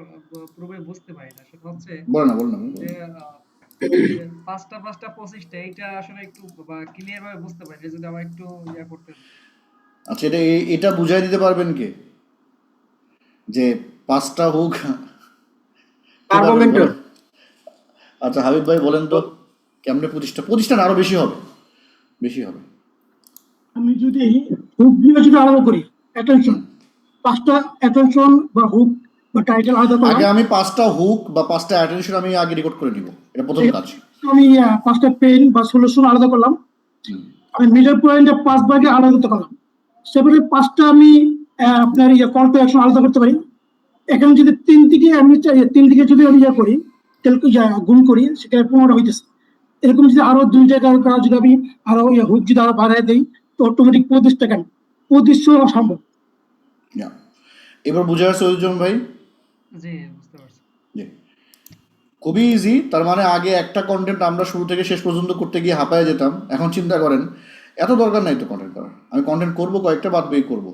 পুরোপুরি বুঝতে পারি না। সেটা হচ্ছে
বলেন না
যে পাঁচটা 25টা এইটা আসলে একটু ক্লিয়ার ভাবে বুঝতে পারি, যদি আমার একটু ইয়া করতেন।
আচ্ছা, এটা বুঝাই দিতে পারবেন কে যে 5টা হুক?
পারবো মেন্টর।
আচ্ছা হাবিব ভাই বলেন তো কেমনে 25টা না আরো বেশি হবে? বেশি হবে।
আমি যদি হুক দিয়ে যদি আলাদা করি, অ্যাটেনশন, 5টা অ্যাটেনশন বা হুক বা টাইটেল আলাদা করলাম।
আগে আমি 5টা হুক বা 5টা অ্যাটেনশন আমি আগে রেকর্ড করে নিব, এটা প্রথম কাজ।
আমি 5টা পেইন বা সলিউশন আলাদা করলাম। আমি মিডল পয়েন্টে 5 ভাগে আলাদা করলাম। সেপারে 5টা আমি আপনার কল টু অ্যাকশন আলাদা করতে পারি। এখানে যদি 3 দিকে আমি 3 দিকে যদি আমি করি, তাহলে গুণ করি, সেটা 15টা হইতেছে। এরকম যদি আরো 2 জায়গায় যদি আমি আরো হুক যদি আরো বাড়ায় দিই, তো অটোমেটিক 25টা কেন 2500 সম্ভব।
এবার বুঝে আসছে ওইজন ভাই?
জি বুঝতে পারছি।
জি, খুবই ইজি। তার মানে আগে একটা কন্টেন্ট আমরা শুরু থেকে শেষ পর্যন্ত করতে গিয়ে হাঁপায় যেতাম, এখন চিন্তা করেন এত দরকার নাই তো কন্টেন্ট করার। আমি কন্টেন্ট করবো, কয়েকটা বাদ বেই করবো।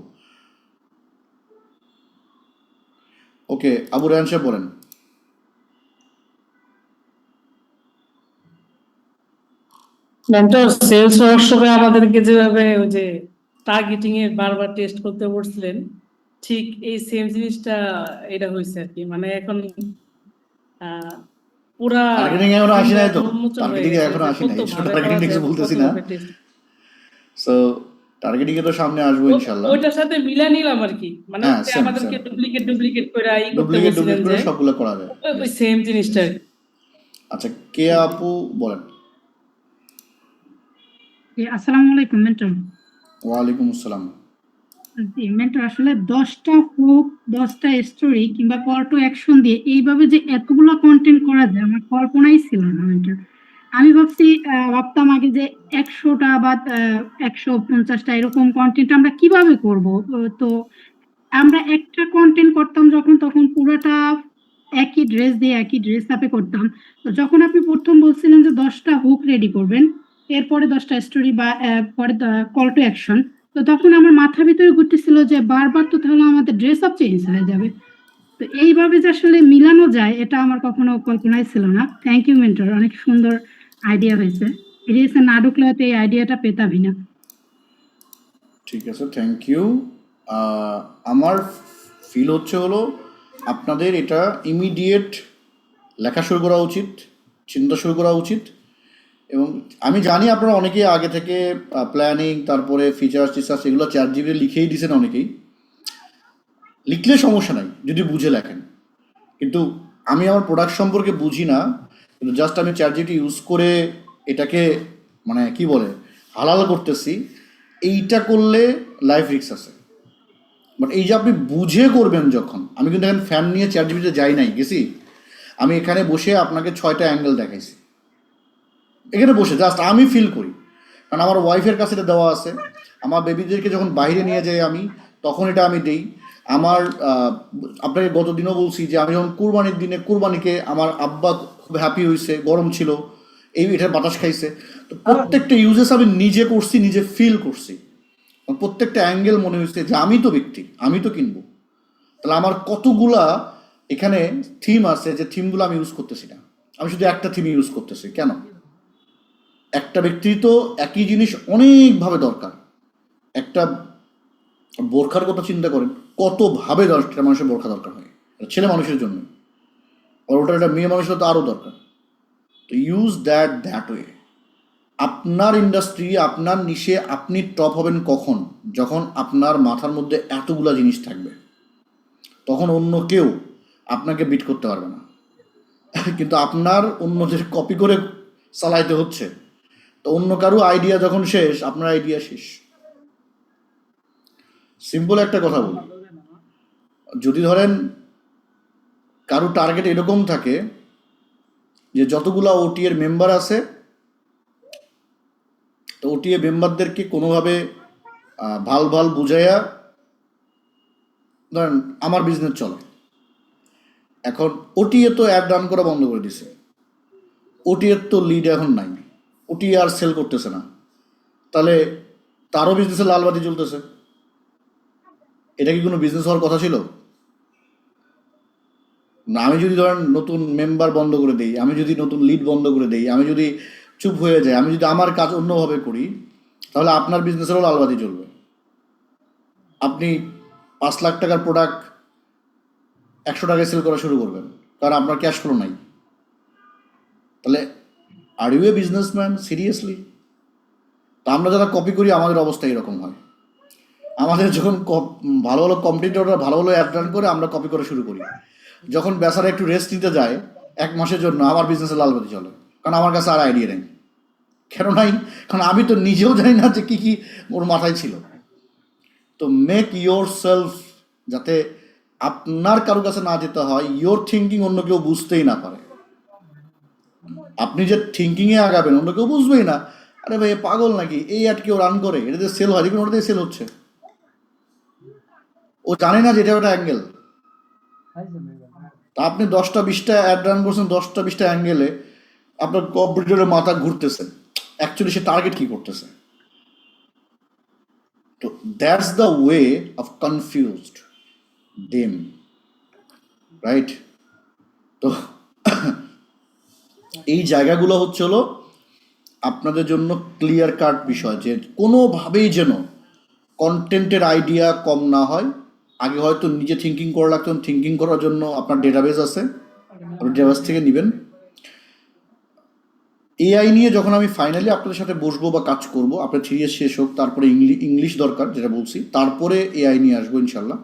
ওকে, আবু রায়হান সাহেব বলেন।
মেন্টর, সেলস ওয়ার্কশপে আমাদেরকে যেভাবে ওই যে টার্গেটিং এ বারবার টেস্ট করতে বলছিলেন, ঠিক এই সেম জিনিসটা এটা হয়েছে আর কি। মানে এখন পুরা
টার্গেটিং এখনো আসি নাই তো,
উন্মোচন হয়ে
টার্গেটিং
গেছে
এখনো
যে
আসি নাই,
কত ভাবে
টার্গেটিং
করা
কিছু
যায়,
বলতেছি
কত
না।
ভাবে টেস্ট।
সো টার্গেটিং এ তো সামনে আসবো ইনশাআল্লাহ।
ওইটার সাথে মিলা নিলাম আর কি। মানে
হ্যাঁ,
হচ্ছে
সেম
আমাদেরকে ডুপ্লিকেট করে করতে
ডুপ্লিকেট
বলছিলেন
করে
যে
সবগুলো করা যায়।
ওই সেম জিনিসটা আর কি।
আচ্ছা, কে আপু বলেন।
আসসালামু আলাইকুম মেন্টর।
ওয়ালাইকুম আসসালাম।
জি মেন্টর, আসলে 10টা হুক, 10টা স্টোরি কিংবা কল টু অ্যাকশন দিয়ে এইভাবে যে এতগুলো কন্টেন্ট করা যায় আমার কল্পনাই ছিল না মেন্টর। আমি ভাবতাম আগে যে 100টা বা 150টা এরকম কন্টেন্ট আমরা কিভাবে করব। তো আমরা একটা কন্টেন্ট করতাম যখন, তখন পুরোটা একই ড্রেস দিয়ে একই ড্রেস আপে করতাম। তো যখন আপনি প্রথম বলছিলেন যে 10টা হুক রেডি করবেন, এরপরে 10টা স্টোরি বা পরে কল টু অ্যাকশন, তো তখন আমার মাথার ভিতরে ঘুরতেছিল যে বারবার তো তাহলে আমাদের ড্রেস আপ চেঞ্জ হয়ে যাবে। তো এইভাবে যে আসলে মিলানো যায় এটা আমার কখনো কল্পনায় ছিল না। থ্যাংক ইউ মেন্টর, অনেক সুন্দর আইডিয়া হয়েছে। রিলসে না ঢুকলে হয়তো এই আইডিয়াটা পেতামই না।
ঠিক আছে, থ্যাংক ইউ। আমার ফিল হচ্ছে হলো আপনাদের এটা ইমিডিয়েট লেখা শুরু করা উচিত, চিন্তা শুরু করা উচিত। এবং আমি জানি আপনারা অনেকেই আগে থেকে প্ল্যানিং, তারপরে ফিচার্স টিচার্স এগুলো ChatGPT লিখেই দিয়েছেন অনেকেই। লিখলে সমস্যা নাই যদি বুঝে লেখেন, কিন্তু আমি আমার প্রোডাক্ট সম্পর্কে বুঝি না, কিন্তু জাস্ট আমি ChatGPT ইউজ করে এটাকে মানে কি বলে হালাল করতেছি। এইটা করলে লাইফ রিস্ক আছে। বাট এই যে আপনি বুঝে করবেন যখন, আমি কিন্তু এখন ফ্যান নিয়ে ChatGPT-তে যাই নাই, গেছি আমি এখানে বসে আপনাকে 6টা অ্যাঙ্গেল দেখাইছি, এখানে বসে জাস্ট আমি ফিল করি। কারণ আমার ওয়াইফের কাছে এটা দেওয়া আছে, আমার বেবিদেরকে যখন বাইরে নিয়ে যাই আমি তখন এটা আমি দেই। আমার আপনাকে গত দিনও বলছি যে আমি যখন কুরবানির দিনে কুরবানিকে আমার আব্বা খুব হ্যাপি হয়েছে, গরম ছিল, এটার বাতাস খাইছে। তো প্রত্যেকটা ইউজেস আমি নিজে করছি, নিজে ফিল করছি, প্রত্যেকটা অ্যাঙ্গেল মনে হয়েছে যে আমি তো ব্যক্তি, আমি তো কিনবো। তাহলে আমার কতগুলা এখানে থিম আছে যে থিমগুলো আমি ইউজ করতেছি না, আমি শুধু একটা থিম ইউজ করতেছি। কেন? একটা ব্যক্তির তো একই জিনিস অনেকভাবে দরকার। একটা বোরখার কথা চিন্তা করেন, কতভাবে একটা মানুষের বোরখা দরকার হয়, ছেলে মানুষের জন্য, আর ওটা একটা মেয়ে মানুষের তো আরও দরকার। তো ইউজ দ্যাট ওয়ে। আপনার ইন্ডাস্ট্রি, আপনার নিশে আপনি টপ হবেন কখন? যখন আপনার মাথার মধ্যে এতগুলা জিনিস থাকবে, তখন অন্য কেউ আপনাকে বিট করতে পারবে না। কিন্তু আপনার অন্যদের কপি করে চালাইতে হচ্ছে, তো অন্য কারো আইডিয়া যখন শেষ, আপনার আইডিয়া শেষ। সিম্পল একটা কথা বলি, যদি ধরেন কারো টার্গেট এরকম থাকে যে যতগুলা ওটি এর মেম্বার আছে, তো ওটি এ মেম্বারদেরকে কোনোভাবে ভাল বুঝাইয়া, ধরেন আমার বিজনেস চলে, এখন ওটিএ তো অ্যাড রান করা বন্ধ করে দিছে, ওটিএর তো লিড এখন নাই, ওটিএ আর সেল করতেছে না, তাহলে তারও বিজনেসে লালবাতি চলতেছে। এটা কি কোনো বিজনেস হওয়ার কথা ছিল না? আমি যদি ধরেন নতুন মেম্বার বন্ধ করে দিই, আমি যদি নতুন লিড বন্ধ করে দিই, আমি যদি চুপ হয়ে যাই, আমি যদি আমার কাজ অন্যভাবে করি, তাহলে আপনার বিজনেসেরও লালবাতি চলবে। আপনি 5 লাখ টাকার প্রোডাক্ট 100 টাকায় সেল করা শুরু করবেন, কারণ আপনার ক্যাশ ফ্লো নাই। তাহলে are you a businessman seriously? তা আমরা যারা কপি করি আমাদের অবস্থা এরকম হয়। আমাদের যখন ভালো ভালো কম্পিটিটররা ভালো ভালো অ্যাড রান করে, আমরা কপি করা শুরু করি। যখন বেচারা একটু রেস্ট নিতে যায় 1 মাসের জন্য, আমার বিজনেসে লালবাতি চলে, কারণ আমার কাছে আর আইডিয়া নেই। কেন নাই? কারণ আমি তো নিজেও জানি না যে কি ওর মাথায় ছিল। তো মেক ইয়োর সেলফ, যাতে আপনার কারো কাছে না যেতে হয়, ইয়োর থিঙ্কিং অন্য কেউ বুঝতেই না পারে। আপনি যে থিঙ্কিংয়ে আগাবেন অন্য কেউ বুঝবেই না। আরে ভাই পাগল নাকি, এই অ্যাড কেউ রান করে, এটাতে সেল হয়, দেখুন ওটাতে সেল হচ্ছে। ও জানে না যে এটা একটা অ্যাঙ্গেল। তা আপনি 10টা 20টা অ্যাড রান করছেন, 10টা 20টা অ্যাঙ্গেলে আপনার কম্পিউটারের মাথা ঘুরতেছে, অ্যাকচুয়ালি সে টার্গেট কি করতেছে। তো that's the way of confused them, right? তো এই জায়গাগুলো হচ্ছে হলো আপনাদের জন্য ক্লিয়ার কাট বিষয়, যে কোনোভাবেই যেন কন্টেন্টের আইডিয়া কম না হয়। আগে হয়তো নিজে থিঙ্কিং করা লাগতো, থিঙ্কিং করার জন্য আপনার ডেটাবেস আছে, আপনি ডেটাবেস থেকে নেবেন। এআই নিয়ে যখন আমি ফাইনালি আপনাদের সাথে বসবো বা কাজ করব, আপনার 3 ইয়ার শেষ হোক, তারপরে ইংলিশ দরকার যেটা বলছি, তারপরে এআই নিয়ে আসবো ইনশাল্লাহ।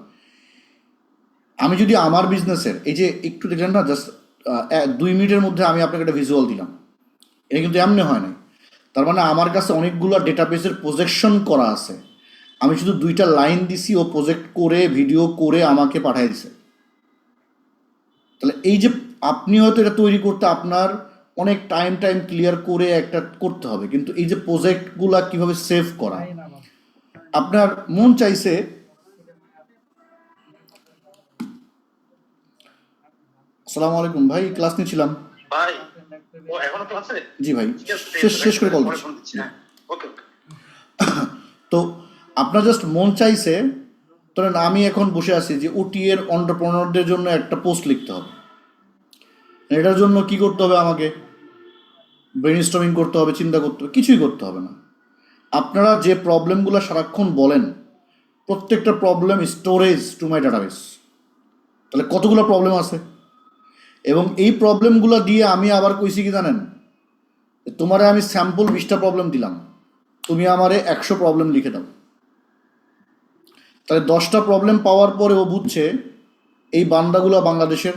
আমি যদি আমার বিজনেসের এই যে একটু দেখলেন না, জাস্ট 2 মিনিটের মধ্যে আমি আপনাকে একটা ভিজুয়াল দিলাম, এটা কিন্তু এমনি হয় না। তার মানে আমার কাছে অনেকগুলো ডেটাবেসের প্রজেকশন করা আছে, আমি শুধু 2টা লাইন দিছি, ও প্রজেক্ট করে ভিডিও করে আমাকে পাঠিয়ে দিছে। তাহলে এই যে আপনি হয়তো এটা তৈরি করতে আপনার অনেক টাইম ক্লিয়ার করে একটা করতে হবে, কিন্তু এই যে প্রজেক্টগুলা কিভাবে সেভ করা, আপনার মন চাইছে আসসালামু আলাইকুম ভাই, ক্লাস নিচ্ছিলাম
ভাই। ও এখনো ক্লাসে?
জি ভাই,
ঠিক আছে,
শেষ করে কল
পরে
দিচ্ছি।
ফোন দিচ্ছি। হ্যাঁ, ওকে ওকে।
তো আপনার জাস্ট মন চাইছে, ধরেন আমি এখন বসে আছি যে ওটি এর এন্টারপ্রেনারদের জন্য একটা পোস্ট লিখতে হবে। এটার জন্য কি করতে হবে? আমাকে ব্রেইনস্টর্মিং করতে হবে, চিন্তা করতে হবে, কিছুই করতে হবে না। আপনারা যে প্রবলেমগুলো সারাক্ষণ বলেন, প্রত্যেকটা problem storage to my database. তাহলে কতগুলো প্রবলেম আছে, এবং এই প্রবলেমগুলো দিয়ে আমি আবার কইছি কি জানেন, তোমারে আমি স্যাম্পল 20টা প্রবলেম দিলাম, তুমি আমারে 100 প্রবলেম লিখে দাও। তাহলে 10টা প্রবলেম পাওয়ার পরে ও বুঝছে এই বান্দাগুলা বাংলাদেশের,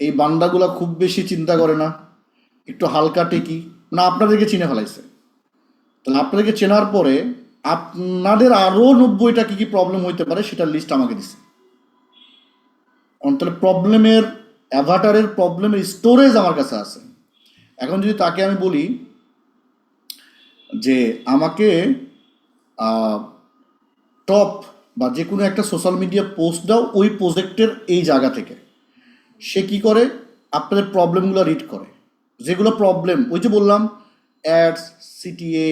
এই বান্দাগুলা খুব বেশি চিন্তা করে না, একটু হালকা টেকি না, আপনাদেরকে চিনে ফেলাইছে। তাহলে আপনাদেরকে চেনার পরে আপনাদের আরও 90টা কী কী প্রবলেম হইতে পারে সেটার লিস্ট আমাকে দিছে। তাহলে প্রবলেমের অ্যাভাটারের প্রবলেমের স্টোরেজ আমার কাছে আছে। এখন যদি তাকে আমি বলি যে আমাকে টপ বা যে কোনো একটা সোশ্যাল মিডিয়া পোস্ট দাও ওই প্রজেক্টের এই জায়গা থেকে, সে কি করে? আপনাদের প্রবলেমগুলো রিড করে, যেগুলো প্রবলেম, ওই যে বললাম অ্যাডস, সিটিএ,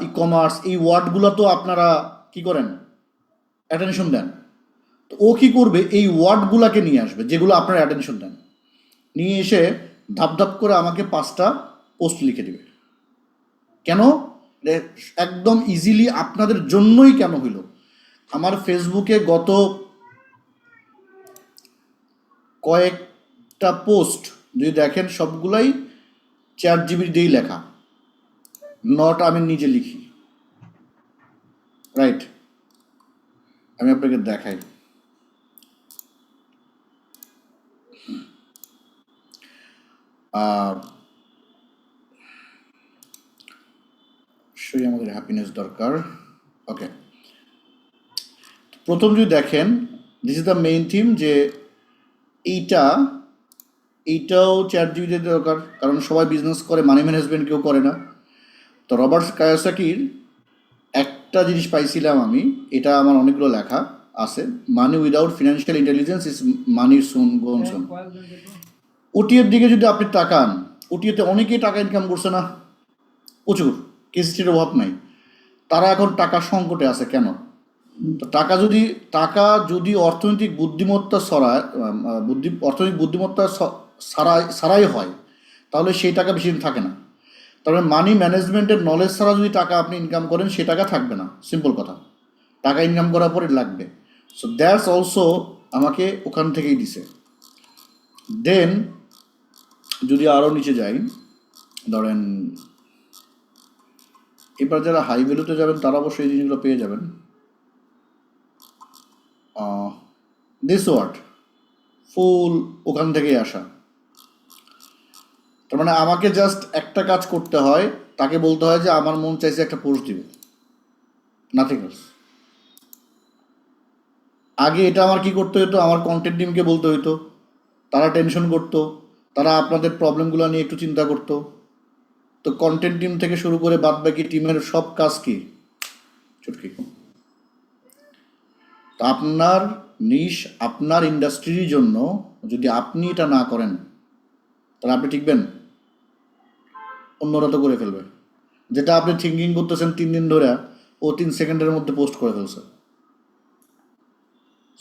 ই কমার্স, এই ওয়ার্ডগুলো তো আপনারা কি করেন? অ্যাটেনশন দেন। তো ও কি করবে? এই ওয়ার্ডগুলোকে নিয়ে আসবে যেগুলো আপনারা অ্যাটেনশন দেন, নিয়ে এসে ধাপ করে আমাকে 5টা পোস্ট লিখে দিবে। কেন? একদম ইজিলি আপনাদের জন্যই কেন হইল। আমার ফেসবুকে গত কয়েকটা পোস্ট যদি দেখেন, সবগুলাই ChatGPT দিয়েই লেখা, নট আমি নিজে লিখি, রাইট? আমি আপনাকে দেখাই। অবশ্যই আমাদের হ্যাপিনেস দরকার। ওকে, প্রথম যদি দেখেন, this is the main theme, যে এইটাও ChatGPT দরকার, কারণ সবাই বিজনেস করে, মানি ম্যানেজমেন্ট কেউ করে না। তো রবার্ট কায়োসাকির একটা জিনিস পাইছিলাম আমি, এটা আমার অনেকগুলো লেখা আছে, money without financial intelligence is money soon gone soon. ওটিএর দিকে যদি আপনি তাকান, ওটিএতে অনেকেই টাকা ইনকাম করছে না, প্রচুর, কেসিটির অভাব নাই। তারা এখন টাকা সংকটে আছে কেন? তো টাকা যদি অর্থনৈতিক বুদ্ধিমত্তা অর্থনৈতিক বুদ্ধিমত্তা ছাড়াই হয়, তাহলে সেই টাকা বেশি দিন থাকে না। তারপরে মানি ম্যানেজমেন্টের নলেজ ছাড়া যদি টাকা আপনি ইনকাম করেন, সে টাকা থাকবে না, সিম্পল কথা। টাকা ইনকাম করার পরে লাগবে। সো দ্যাটস অলসো আমাকে ওখান থেকেই দিছে। দেন যদি আরও নিচে যাই, ধরেন এবার যারা হাই ভ্যালুতে যাবেন তারা অবশ্যই এই জিনিসগুলো পেয়ে যাবেন। দিস ওয়ার্ড ফুল ওখান থেকেই আসা। তার মানে আমাকে জাস্ট একটা কাজ করতে হয়, তাকে বলতে হয় যে আমার মন চাইছে একটা পোস্ট দিব, নাথিং এলস। আগে এটা আমার কি করতে হতো, আমার কন্টেন্ট টিমকে বলতে হইতো, তারা টেনশন করতো, তারা আপনাদের প্রবলেমগুলো নিয়ে একটু চিন্তা করতো। তো কন্টেন্ট টিম থেকে শুরু করে বাদ বাকি টিমের সব কাজ কি চুটকি। তো আপনার নিশ, আপনার ইন্ডাস্ট্রির জন্য যদি আপনি এটা না করেন তাহলে আপনি টিকবেন? অন্যরা তো করে ফেলবে। যেটা আপনি থিঙ্কিং করতেছেন 3 দিন ধরে, ও 3 সেকেন্ডের মধ্যে পোস্ট করে ফেলছে।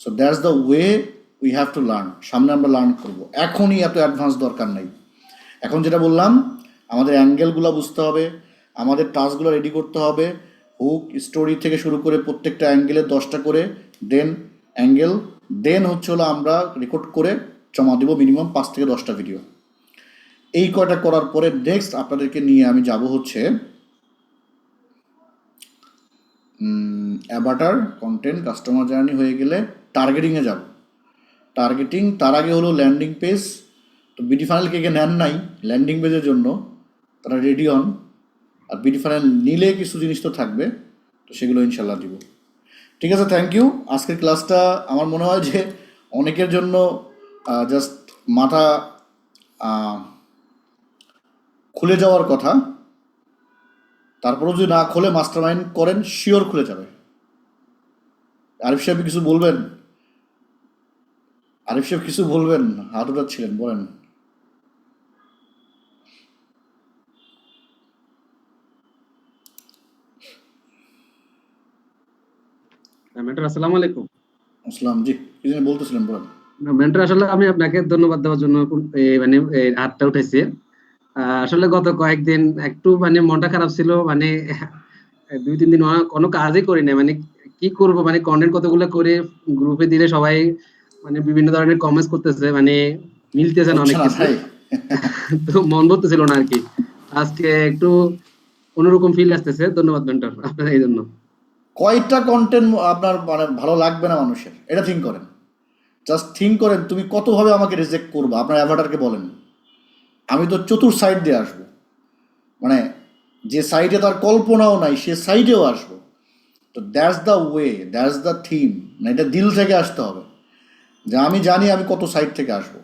So that's the way we have to learn. সামনে আমরা লার্ন করবো, এখনই এত অ্যাডভান্স দরকার নেই। এখন যেটা বললাম, আমাদের অ্যাঙ্গেলগুলো বুঝতে হবে, আমাদের টাস্কগুলো রেডি করতে হবে, হুক স্টোরি থেকে শুরু করে প্রত্যেকটা অ্যাঙ্গেলে 10টা করে দেন অ্যাঙ্গেল, দেন হচ্ছে হলো আমরা রেকর্ড করে জমা দেবো মিনিমাম 5 থেকে 10টা ভিডিও। এই কয়টা করার পরে নেক্সট আপনাদেরকে নিয়ে আমি যাব হচ্ছে অ্যাভাটার, কন্টেন্ট, কাস্টমার জার্নি হয়ে গেলে টার্গেটিংয়ে যাব। টার্গেটিং তার আগে হলো ল্যান্ডিং পেজ। তো বিডি ফানেল কে নেন নাই ল্যান্ডিং পেজের জন্য, তারা রেডি হন। আর বিডি ফানেল নিলে কিছু জিনিস তো থাকবে, তো সেগুলো ইনশাল্লাহ দিব। ঠিক আছে, থ্যাংক ইউ। আজকের ক্লাসটা আমার মনে হয় যে অনেকের জন্য জাস্ট মাথা খুলে যাওয়ার কথা। তারপরেও যদি না খুলে মাস্টার মাইন্ড করেন, শিওর খুলে যাবে। আরিফ সাহেব কিছু বলবেন? আরিফ সাহেব কিছু বলবেন? হাত উঠাচ্ছিলেন, বলেন।
মেন্টর আসসালামু আলাইকুম।
আসসালাম, জি কি জানি বলতেছিলেন, বলেন।
মেন্টর আসলে আমি আপনাকে ধন্যবাদ দেওয়ার জন্য মানে হাতটা উঠেছি। আসলে গত কয়েকদিন একটু মানে মনটা খারাপ ছিল, মানে 2-3 দিন কোনো কাজই করি না, মানে কি করব, মানে কন্টেন্ট কতগুলো করে গ্রুপে দিলে সবাই মানে বিভিন্ন ধরনের কমেন্টস করতেছে, মানে মিলতেছে না অনেক কিছু, তো মন বলতেছিল না আর কি। আজকে একটু অন্যরকম ফিল আসতেছে। ধন্যবাদ মেন্টর আপনার এই জন্য।
কয়টা কন্টেন্ট আপনার মানে ভালো লাগবে না মানুষের, এটা থিঙ্ক করেন। জাস্ট থিঙ্ক করেন তুমি কতভাবে আমাকে রিজেক্ট করবো। আপনার অ্যাভাটারকে বলেন আমি তো চতুর সাইড দিয়ে আসবো, মানে যে সাইডে তার কল্পনাও নাই সে সাইডেও আসবো। তো that's the way, that's the theme. না, এটা দিল থেকে আসতে হবে যে আমি জানি আমি কত সাইড থেকে আসবো,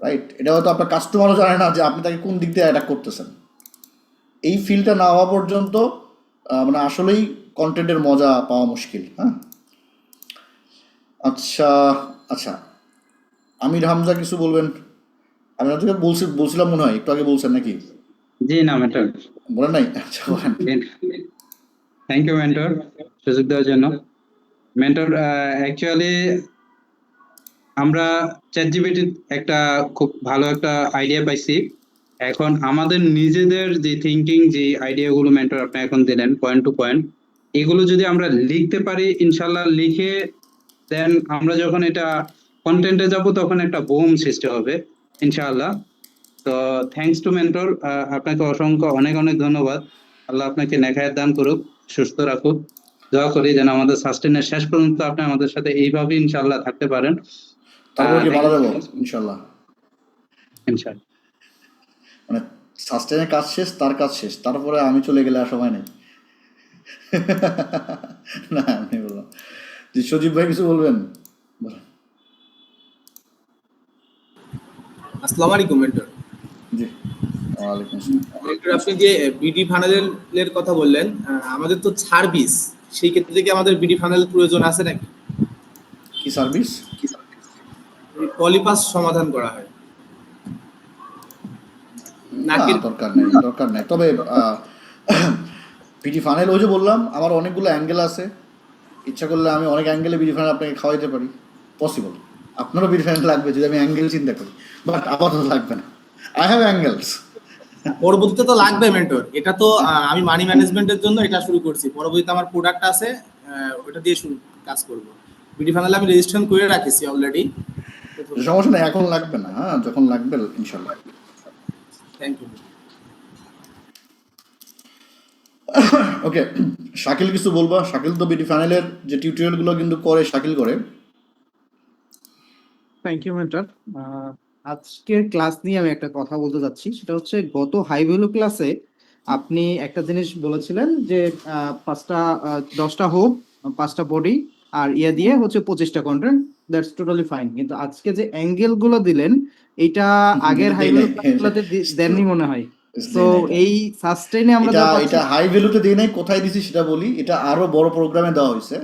রাইট? এটা হয়তো আপনার কাস্টমারও জানে না যে আপনি তাকে কোন দিক দিয়ে অ্যাটাক করতেছেন। এই ফিলটা না হওয়া পর্যন্ত মানে আসলেই কন্টেন্টের মজা পাওয়া মুশকিল। হ্যাঁ, আচ্ছা আচ্ছা, আমির হামজা কিছু বলবেন? আমি আপনাকে বলছিলাম মনে হয় একটু আগে, বলছেন নাকি?
জি না মেন্টর,
বলেন নাই? আচ্ছা বলেন।
থ্যাংক ইউ মেন্টর সুযোগ দেওয়ার জন্য। মেন্টর অ্যাকচুয়ালি আমরা চ্যাটজিপিটি একটা খুব ভালো একটা আইডিয়া পাইছি। এখন আমাদের নিজেদের যে থিঙ্কিং, যে আইডিয়াগুলো মেন্টর আপনি এখন দিলেন পয়েন্ট টু পয়েন্ট, এগুলো যদি আমরা লিখতে পারি ইনশাল্লাহ, লিখে দেন আমরা যখন এটা কন্টেন্টে যাব তখন একটা বুম সৃষ্টি হবে ইনশাআল্লাহ। তো থ্যাঙ্কস টু মেন্টর, আপনাকে অসংখ্য অনেক অনেক ধন্যবাদ। আল্লাহ আপনাকে নেখায়েত দান করুক, সুস্থ রাখুক। দোয়া করি যেন আমাদের সাস্টেনের শেষ পর্যন্ত আপনি আমাদের সাথে এইভাবে ইনশাআল্লাহ থাকতে পারেন।
তারপরে কি ভালো দেবো ইনশাআল্লাহ।
ইনশাআল্লাহ
মানে সাস্টেনের কাজ শেষ, তার কাজ শেষ, তারপরে আমি চলে গেলে আর সময় নেই। না আমি বললাম যে সজীব ভাই কিছু বলবেন?
আসসালামু আলাইকুম মেন্টর।
জি ওয়ালাইকুম আসসালাম।
মেন্টর আপনি যে বিডি ফানেলের কথা বললেন, আমাদের তো সার্ভিস, সেই ক্ষেত্রে কি আমাদের বিডি ফানেল প্রয়োজন আছে নাকি?
কি সার্ভিস?
পলিপাস সমাধান করা হয়
নাকি? দরকার নেই, দরকার নেই। তবে বিডি ফানেল ওই যে বললাম আমার অনেকগুলো অ্যাঙ্গেল আছে, ইচ্ছা করলে আমি অনেক অ্যাঙ্গেলে বিডি ফানেল আপনাকে খাওয়াইতে পারি, পসিবল। আপনারও বিডি ফানেল লাগবে যদি আমি অ্যাঙ্গেল চিন্তা করি, বাট আপাতত লাগবে না। I have angles.
পরবর্তীতে তো লাগবে মেন্টর, এটা তো আমি মানি ম্যানেজমেন্টের জন্য এটা শুরু করছি। পরবর্তীতে আমার প্রোডাক্ট আছে, ওটা দিয়ে শুরু কাজ করব। বিডি ফাইনালে আমি রেজিস্ট্রেশন করে রাখেছি অলরেডি।
সমস্যা নেই, এখন লাগবে না, হ্যাঁ যখন লাগবে ইনশাল্লাহ।
Thank you.
ওকে, শাকিল কিছু বলবা? শাকিল তো বিডি ফাইনালের যে টিউটোরিয়াল গুলো কিন্তু করে, শাকিল করে।
Thank you mentor. আজকের ক্লাস নিয়ে আমি একটা কথা বলতে যাচ্ছি, সেটা হচ্ছে গত হাই ভ্যালু ক্লাসে আপনি একটা জিনিস বলেছিলেন যে 10টা হোপ, 5টা বডি আর ইয়ে দিয়ে হচ্ছে 25টা কন্টেন্ট, দ্যাটস টোটালি ফাইন। কিন্তু আজকে যে অ্যাঙ্গেল গুলো দিলেন এইটা আগের হাই ভ্যালু ক্লাসগুলোতে দেননি মনে হয়। তো এই সাস্টেইনে আমরা যা পাচ্ছি,
এটা হাই ভ্যালুতে দেই নাই, কোথায় দিছি সেটা বলি। এটা আরো বড় প্রোগ্রামে দেওয়া হয়েছে,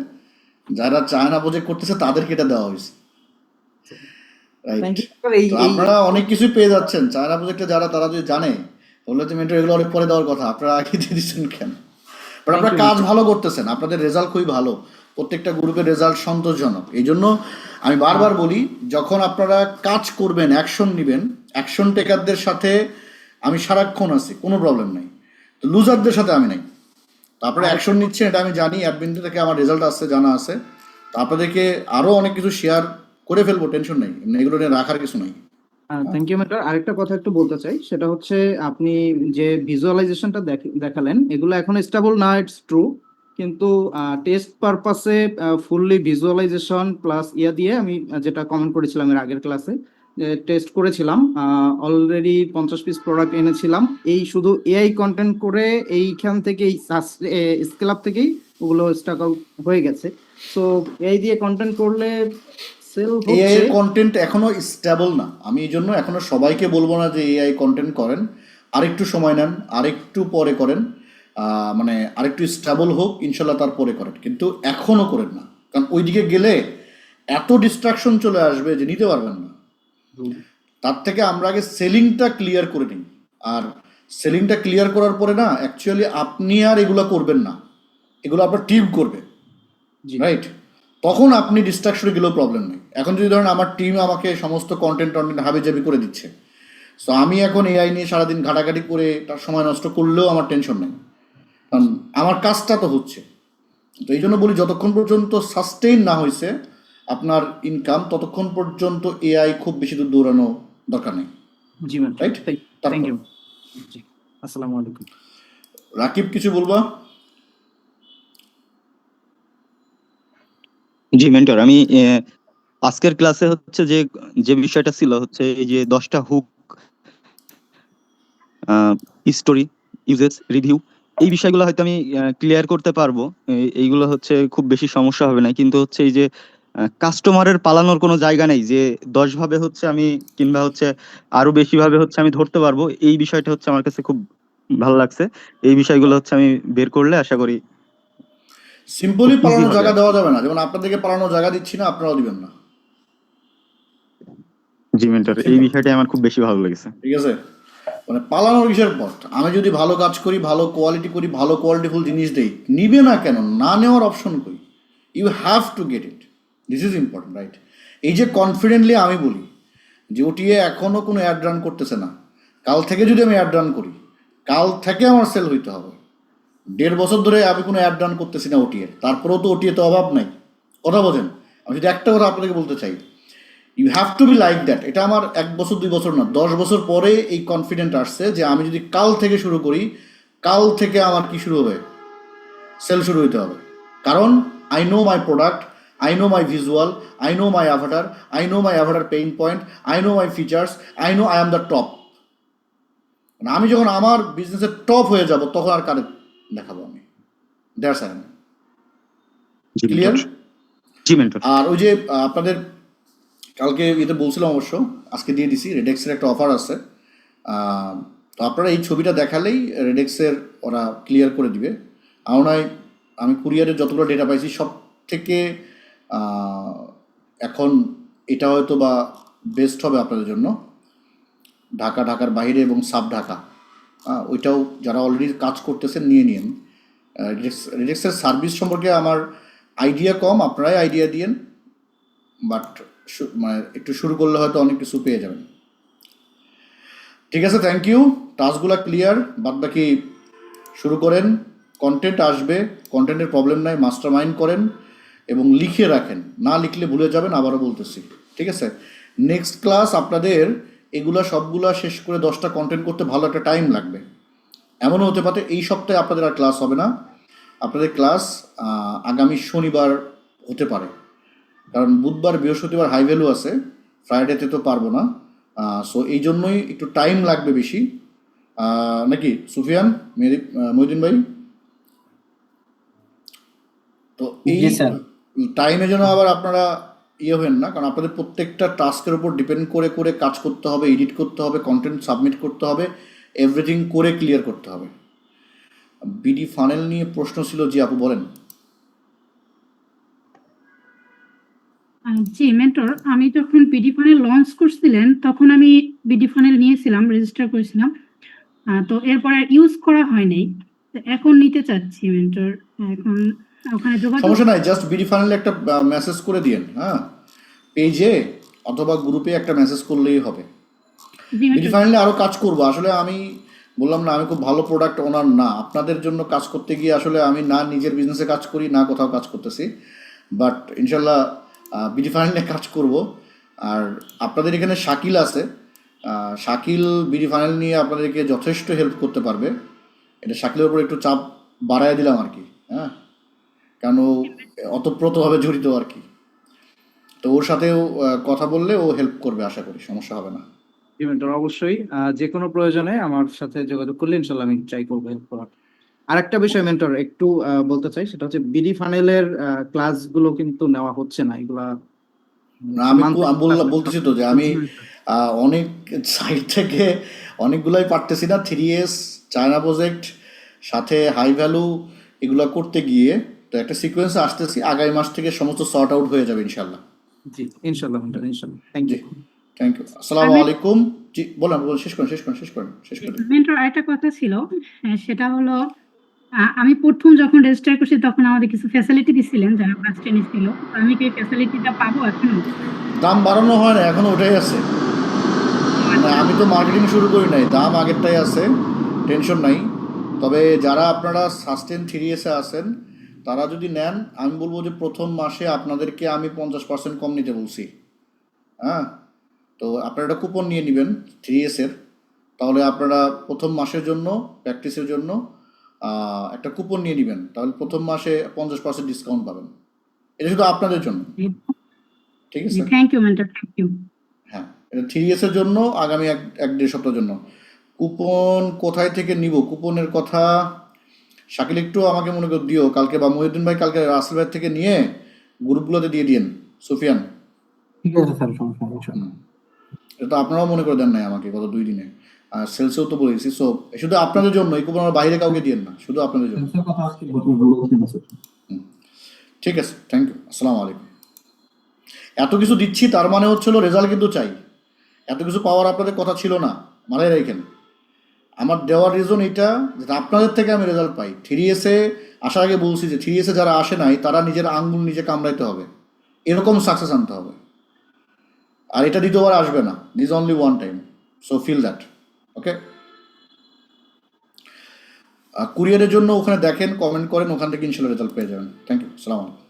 যারা চায়না প্রজেক্ট করতেছে তাদেরকে এটা দেওয়া হয়েছে। রাইট, আপনারা অনেক কিছুই পেয়ে যাচ্ছেন। চায়না প্রজেক্টে যারা, তারা যদি জানে তাহলে তো মেন্টর এগুলো অনেক পরে দেওয়ার কথা, আপনারা আগে দিয়ে দিচ্ছেন কেন? বাট আপনারা কাজ ভালো করতেছেন, আপনাদের রেজাল্ট খুবই ভালো, প্রত্যেকটা গ্রুপের রেজাল্ট সন্তোষজনক। এই জন্য আমি বারবার বলি, যখন আপনারা কাজ করবেন, অ্যাকশন নেবেন, অ্যাকশন টেকারদের সাথে আমি সারাক্ষণ আছি, কোনো প্রবলেম নাই। তো লুজারদের সাথে আমি নাই। তো আপনারা অ্যাকশন নিচ্ছেন, এটা আমি জানি, অ্যাডমিন থেকে আমার রেজাল্ট আসছে, জানা আছে। তো আপনাদেরকে আরও অনেক কিছু শেয়ার করে ফেলবো, টেনশন নেই, এগুলো নিয়ে রাখার কিছু নাই।
Thank you mentor. আরেকটা কথা একটু বলতে চাই, সেটা হচ্ছে আপনি যে ভিজুয়ালাইজেশনটা দেখালেন এগুলো এখন স্টেবল না, ইটস ট্রু, কিন্তু টেস্ট পারপাসে ফুললি ভিজুয়ালাইজেশন প্লাস ইয়া দিয়ে আমি যেটা কমেন্ট করেছিলাম এর আগের ক্লাসে, টেস্ট করেছিলাম, অলরেডি 50 পিস প্রোডাক্ট এনেছিলাম। এই শুধু এআই কন্টেন্ট করে এইখান থেকে স্কেল আপ থেকেই ওগুলো স্টক আউট হয়ে গেছে। সো এআই দিয়ে কন্টেন্ট করলে
এআই কন্টেন্ট এখনো স্টেবল না। আমি এই জন্য এখনো সবাইকে বলবো না যে এআই কন্টেন্ট করেন, আরেকটু সময় নেন, আরেকটু পরে করেন, মানে আরেকটু স্টেবল হোক ইনশাল্লাহ, তারপরে করেন, কিন্তু এখনো করেন না। কারণ ওইদিকে গেলে এত ডিস্ট্রাকশন চলে আসবে যে নিতে পারবেন না। তার থেকে আমরা আগে সেলিংটা ক্লিয়ার করে নিই, আর সেলিংটা ক্লিয়ার করার পরে না অ্যাকচুয়ালি আপনি আর এগুলো করবেন না, এগুলো আপনার টিম করবে, রাইট? তখন আপনি ডিস্ট্রাকশনে গেলেও প্রবলেম নেই। এখন যদি ধরেন আমার টিম আমাকে সমস্ত কন্টেন্ট হাবিজাবি করে দিচ্ছে, সো আমি এখন এআই নিয়ে সারাদিন ঘাটাঘাটি করে তার সময় নষ্ট করলেও আমার টেনশন নেই, কারণ আমার কাজটা তো হচ্ছে। তো এই জন্য বলি, যতক্ষণ পর্যন্ত সাস্টেইন না হয়েছে আপনার ইনকাম, ততক্ষণ পর্যন্ত এআই খুব বেশি দূর দৌড়ানো দরকার নেই।
জি ম্যাম,
রাইট?
Thank you. জি, আসসালামু আলাইকুম।
রাকিব কিছু বলবা?
জি মেন্টর, আমি আজকের ক্লাসে হচ্ছে যে বিষয়টা ছিল হচ্ছে এই যে 10টা হুক, স্টোরি, ইউজেস, রিভিউ, এই বিষয়গুলো হয়তো আমি ক্লিয়ার করতে পারবো। এইগুলো হচ্ছে খুব বেশি সমস্যা হবে না, কিন্তু হচ্ছে এই যে কাস্টমারের পালানোর কোনো জায়গা নেই যে 10 ভাবে হচ্ছে আমি, কিংবা হচ্ছে আরো বেশি ভাবে হচ্ছে আমি ধরতে পারবো, এই বিষয়টা হচ্ছে আমার কাছে খুব ভালো লাগছে। এই বিষয়গুলো হচ্ছে আমি বের করলে আশা করি
সিম্পলি পালানোর জায়গা দেওয়া যাবে না, যেমন আপনাদেরকে পালানোর জায়গা দিচ্ছি না, আপনারাও দিবেন না।
জি মেন্টর, এই বিষয়টা আমার খুব বেশি ভালো লেগেছে।
ঠিক আছে, মানে পালানোর কিসের পথ? আমি যদি ভালো কাজ করি, ভালো কোয়ালিটি করি, ভালো কোয়ালিটিফুল জিনিস দেই, নিবে না কেন? না নেওয়ার অপশন কই? You have to get it, this is important, right? এই যে কনফিডেন্টলি আমি বলি যে ওটিএ এখনও কোনো অ্যাড রান করতেছে না, কাল থেকে যদি আমি অ্যাড রান করি, কাল থেকে আমার সেল হইতে হবে। 1.5 বছর ধরে আমি কোনো অ্যাড রান করতেছি না ওটিএ, তারপরেও তো ওটিএ তো অভাব নাই। কথা বোঝেন? আমি যদি একটা কথা আপনাদেরকে বলতে চাই, you have to be like that. এটা আমার 1 বছর 2 বছর না, 10 বছর পরে এই কনফিডেন্ট আসছে যে আমি যদি কাল থেকে শুরু করি, কাল থেকে আমার কি শুরু হবে? সেল শুরু হইতে হবে। কারণ I know my product, I know my visual, I know my Avatar, I know my Avatar pain point, I know my features, I know I am the top. আমি যখন আমার বিজনেসের টপ হয়ে যাব, তখন আর কারে দেখাবো আমি? That's I am clear. আর ওই যে আপনাদের কালকে এতে বলছিলাম, অবশ্য আজকে দিয়ে দিছি, রেডেক্সের একটা অফার আছে। তো আপনারা এই ছবিটা দেখালেই রেডেক্সের ওরা ক্লিয়ার করে দিবে। আমি কুরিয়ারের যতগুলো ডেটা পাইছি সব থেকে এখন এটা হয়তো বা বেস্ট হবে আপনাদের জন্য। ঢাকার বাইরে এবং সাব ঢাকা, ওইটাও যারা অলরেডি কাজ করতেছেন নিয়ে নিন। রেডেক্সের সার্ভিস সম্পর্কে আমার আইডিয়া কম, আপনারাই আইডিয়া দিয়েন, বাট মানে একটু শুরু করলে হয়তো অনেক কিছু পেয়ে যাবেন। ঠিক আছে, থ্যাংক ইউ। টাস্কগুলো ক্লিয়ার, বাদ বাকি শুরু করেন। কন্টেন্ট আসবে, কন্টেন্টের প্রবলেম নাই, মাস্টার মাইন্ড করেন এবং লিখে রাখেন, না লিখলে ভুলে যাবেন, আবারও বলতেছি, ঠিক আছে? নেক্সট ক্লাস আপনাদের এগুলা সবগুলা শেষ করে 10টা কন্টেন্ট করতে ভালো একটা টাইম লাগবে। এমনও হতে পারে এই সপ্তাহে আপনাদের আর ক্লাস হবে না, আপনাদের ক্লাস আগামী শনিবার হতে পারে, কারণ বুধবার বৃহস্পতিবার হাই ভ্যালু আছে, ফ্রাইডেতে তো পারবো না। সো এই জন্যই একটু টাইম লাগবে বেশি, নাকি সুফিয়ান, মহিউদ্দিন ভাই? তো এই টাইমে যেন আবার আপনারা ইয়ে হবেন না, কারণ আপনাদের প্রত্যেকটা টাস্কের উপর ডিপেন্ড করে করে কাজ করতে হবে, এডিট করতে হবে, কন্টেন্ট সাবমিট করতে হবে, এভরিথিং করে ক্লিয়ার করতে হবে। বিডি ফানেল নিয়ে প্রশ্ন ছিল, জি আপু বলেন।
জি মেন্টর, আমি যখন বিডি ফানেল লঞ্চ করছিলেন তখন আমি বিডি ফানেল নিয়েছিলাম, রেজিস্টার করেছিলাম, তো এরপর আর ইউজ করা হয় নাই। তো এখন নিতে চাচ্ছি মেন্টর, এখন ওখানে যোগাযোগ।
সমস্যা নাই, জাস্ট বিডি ফানেলে একটা মেসেজ করে দিয়েন, হ্যাঁ, পেজে অথবা গ্রুপে একটা মেসেজ করলেই হবে।
জি
বিডি
মেন্টর,
ফাইনালি আরও কাজ করবো, আসলে আমি বললাম না আমি খুব ভালো প্রোডাক্ট ওনার না, আপনাদের জন্য কাজ করতে গিয়ে আসলে আমি না নিজের বিজনেসে কাজ করি না কোথাও কাজ করতেছি, বাট ইনশাল্লাহ বিডি ফাইনালে কাজ করব। আর আপনাদের এখানে শাকিল আছে, শাকিল বিডি ফাইনাল নিয়ে আপনাদেরকে যথেষ্ট হেল্প করতে পারবে, এটা শাকিলের উপর একটু চাপ বাড়ায় দিলাম আর কি, হ্যাঁ, কারণ ও অতপ্রতভাবে জড়িত আর কি, তো ওর সাথেও কথা বললে ও হেল্প করবে, আশা করি সমস্যা হবে না।
জি মেন্টর, অবশ্যই যে কোনো প্রয়োজনে আমার সাথে যোগাযোগ করলে ইনশাল্লাহ আমি ট্রাই করবো হেল্প করার। আরেকটা বিষয় মেন্টর একটু বলতে চাই, সেটা হচ্ছে বিডি ফানেলের ক্লাসগুলো কিন্তু নেওয়া হচ্ছে না, এগুলা
না, আমি বলতেছি তো যে আমি অনেক সাইট থেকে অনেকগুলাই পারতেছি না, 3S চায়না প্রজেক্ট সাথে হাই ভ্যালু এগুলো করতে গিয়ে, তো একটা সিকোয়েন্সে আসতেছি, আগামী মাস থেকে সমস্ত সর্ট আউট হয়ে যাবে ইনশাল্লাহ।
জি ইনশাল্লাহ মেন্টর, ইনশাল্লাহ, থ্যাংক ইউ।
থ্যাংক ইউ, আসসালামু আলাইকুম। জি বলেন, শেষ করেন।
মেন্টর আরেকটা কথা ছিল, সেটা হলো আমি প্রথম যখন রেজিস্টার করছি তখন আমাদের কিছু ফ্যাসিলিটি দিছিলেন যারা ক্লাস 10 ছিল, তো আমি কি ফ্যাসিলিটিটা পাবো এখনো?
দাম বাড়ানো হয় না, এখনো ওটাই আছে, মানে আমি তো মার্কেটিং শুরু করি নাই, দাম আগেরটাই আছে, টেনশন নাই। তবে যারা আপনারা সাস্টেন 3S-এ আছেন তারা যদি নেন, আমি বলবো যে প্রথম মাসে আপনাদেরকে আমি 50% কম নিতে বলছি, হ্যাঁ, তো আপনারা একটা কুপন নিয়ে নেবেন 3S-এর, তাহলে আপনারা প্রথম মাসের জন্য প্র্যাকটিসের জন্য একটা কুপন নিয়ে নেবেন, তাহলে প্রথম মাসে 50% ডিসকাউন্ট পাবেন, এটা শুধু আপনাদের জন্য, ঠিক আছে?
Thank you mentor, thank you.
হ্যাঁ, এটা 3S-এর জন্য আগামী 1-1.5 সপ্তাহের জন্য। কুপন কোথায় থেকে নিব, কুপনের কথা শাকিল একটু আমাকে মনে করে দিও কালকে, বা মহিউদ্দিন ভাই কালকে রাসেল ভাই থেকে নিয়ে গ্রুপগুলোতে দিয়ে দিন, সুফিয়ান।
ঠিক আছে স্যার, সমস্যা নেই।
এটা তো আপনারাও মনে করে দেন নাই আমাকে গত 2 দিনে, আর সেলসেও তো বলেছি, সো শুধু আপনাদের জন্য, এই কুপন আমার বাইরে কাউকে দিয়েন না, শুধু আপনাদের জন্য। ঠিক আছে, থ্যাংক ইউ, আসসালামু আলাইকুম। এত কিছু দিচ্ছি তার মানে হচ্ছিল রেজাল্ট কিন্তু চাই, এত কিছু পাওয়ার আপনাদের কথা ছিল না, মাথায় রাখেন। আমার দেওয়ার রিজন এটা যে আপনাদের থেকে আমি রেজাল্ট পাই। 3S-এ আসার আগে বলছি যে 3S-এ যারা আসে নাই তারা নিজের আঙ্গুল নিজে কামড়াইতে হবে, এরকম সাকসেস আনতে হবে, আর এটা দ্বিতীয়বার আসবে না, this only one time, so feel that, okay? কুরিয়ারের জন্য ওখানে দেখেন, কমেন্ট করেন, ওখান থেকে ইনশাল্লাহ রেজাল্ট পেয়ে যাবেন। থ্যাংক ইউ, আসসালামু আলাইকুম।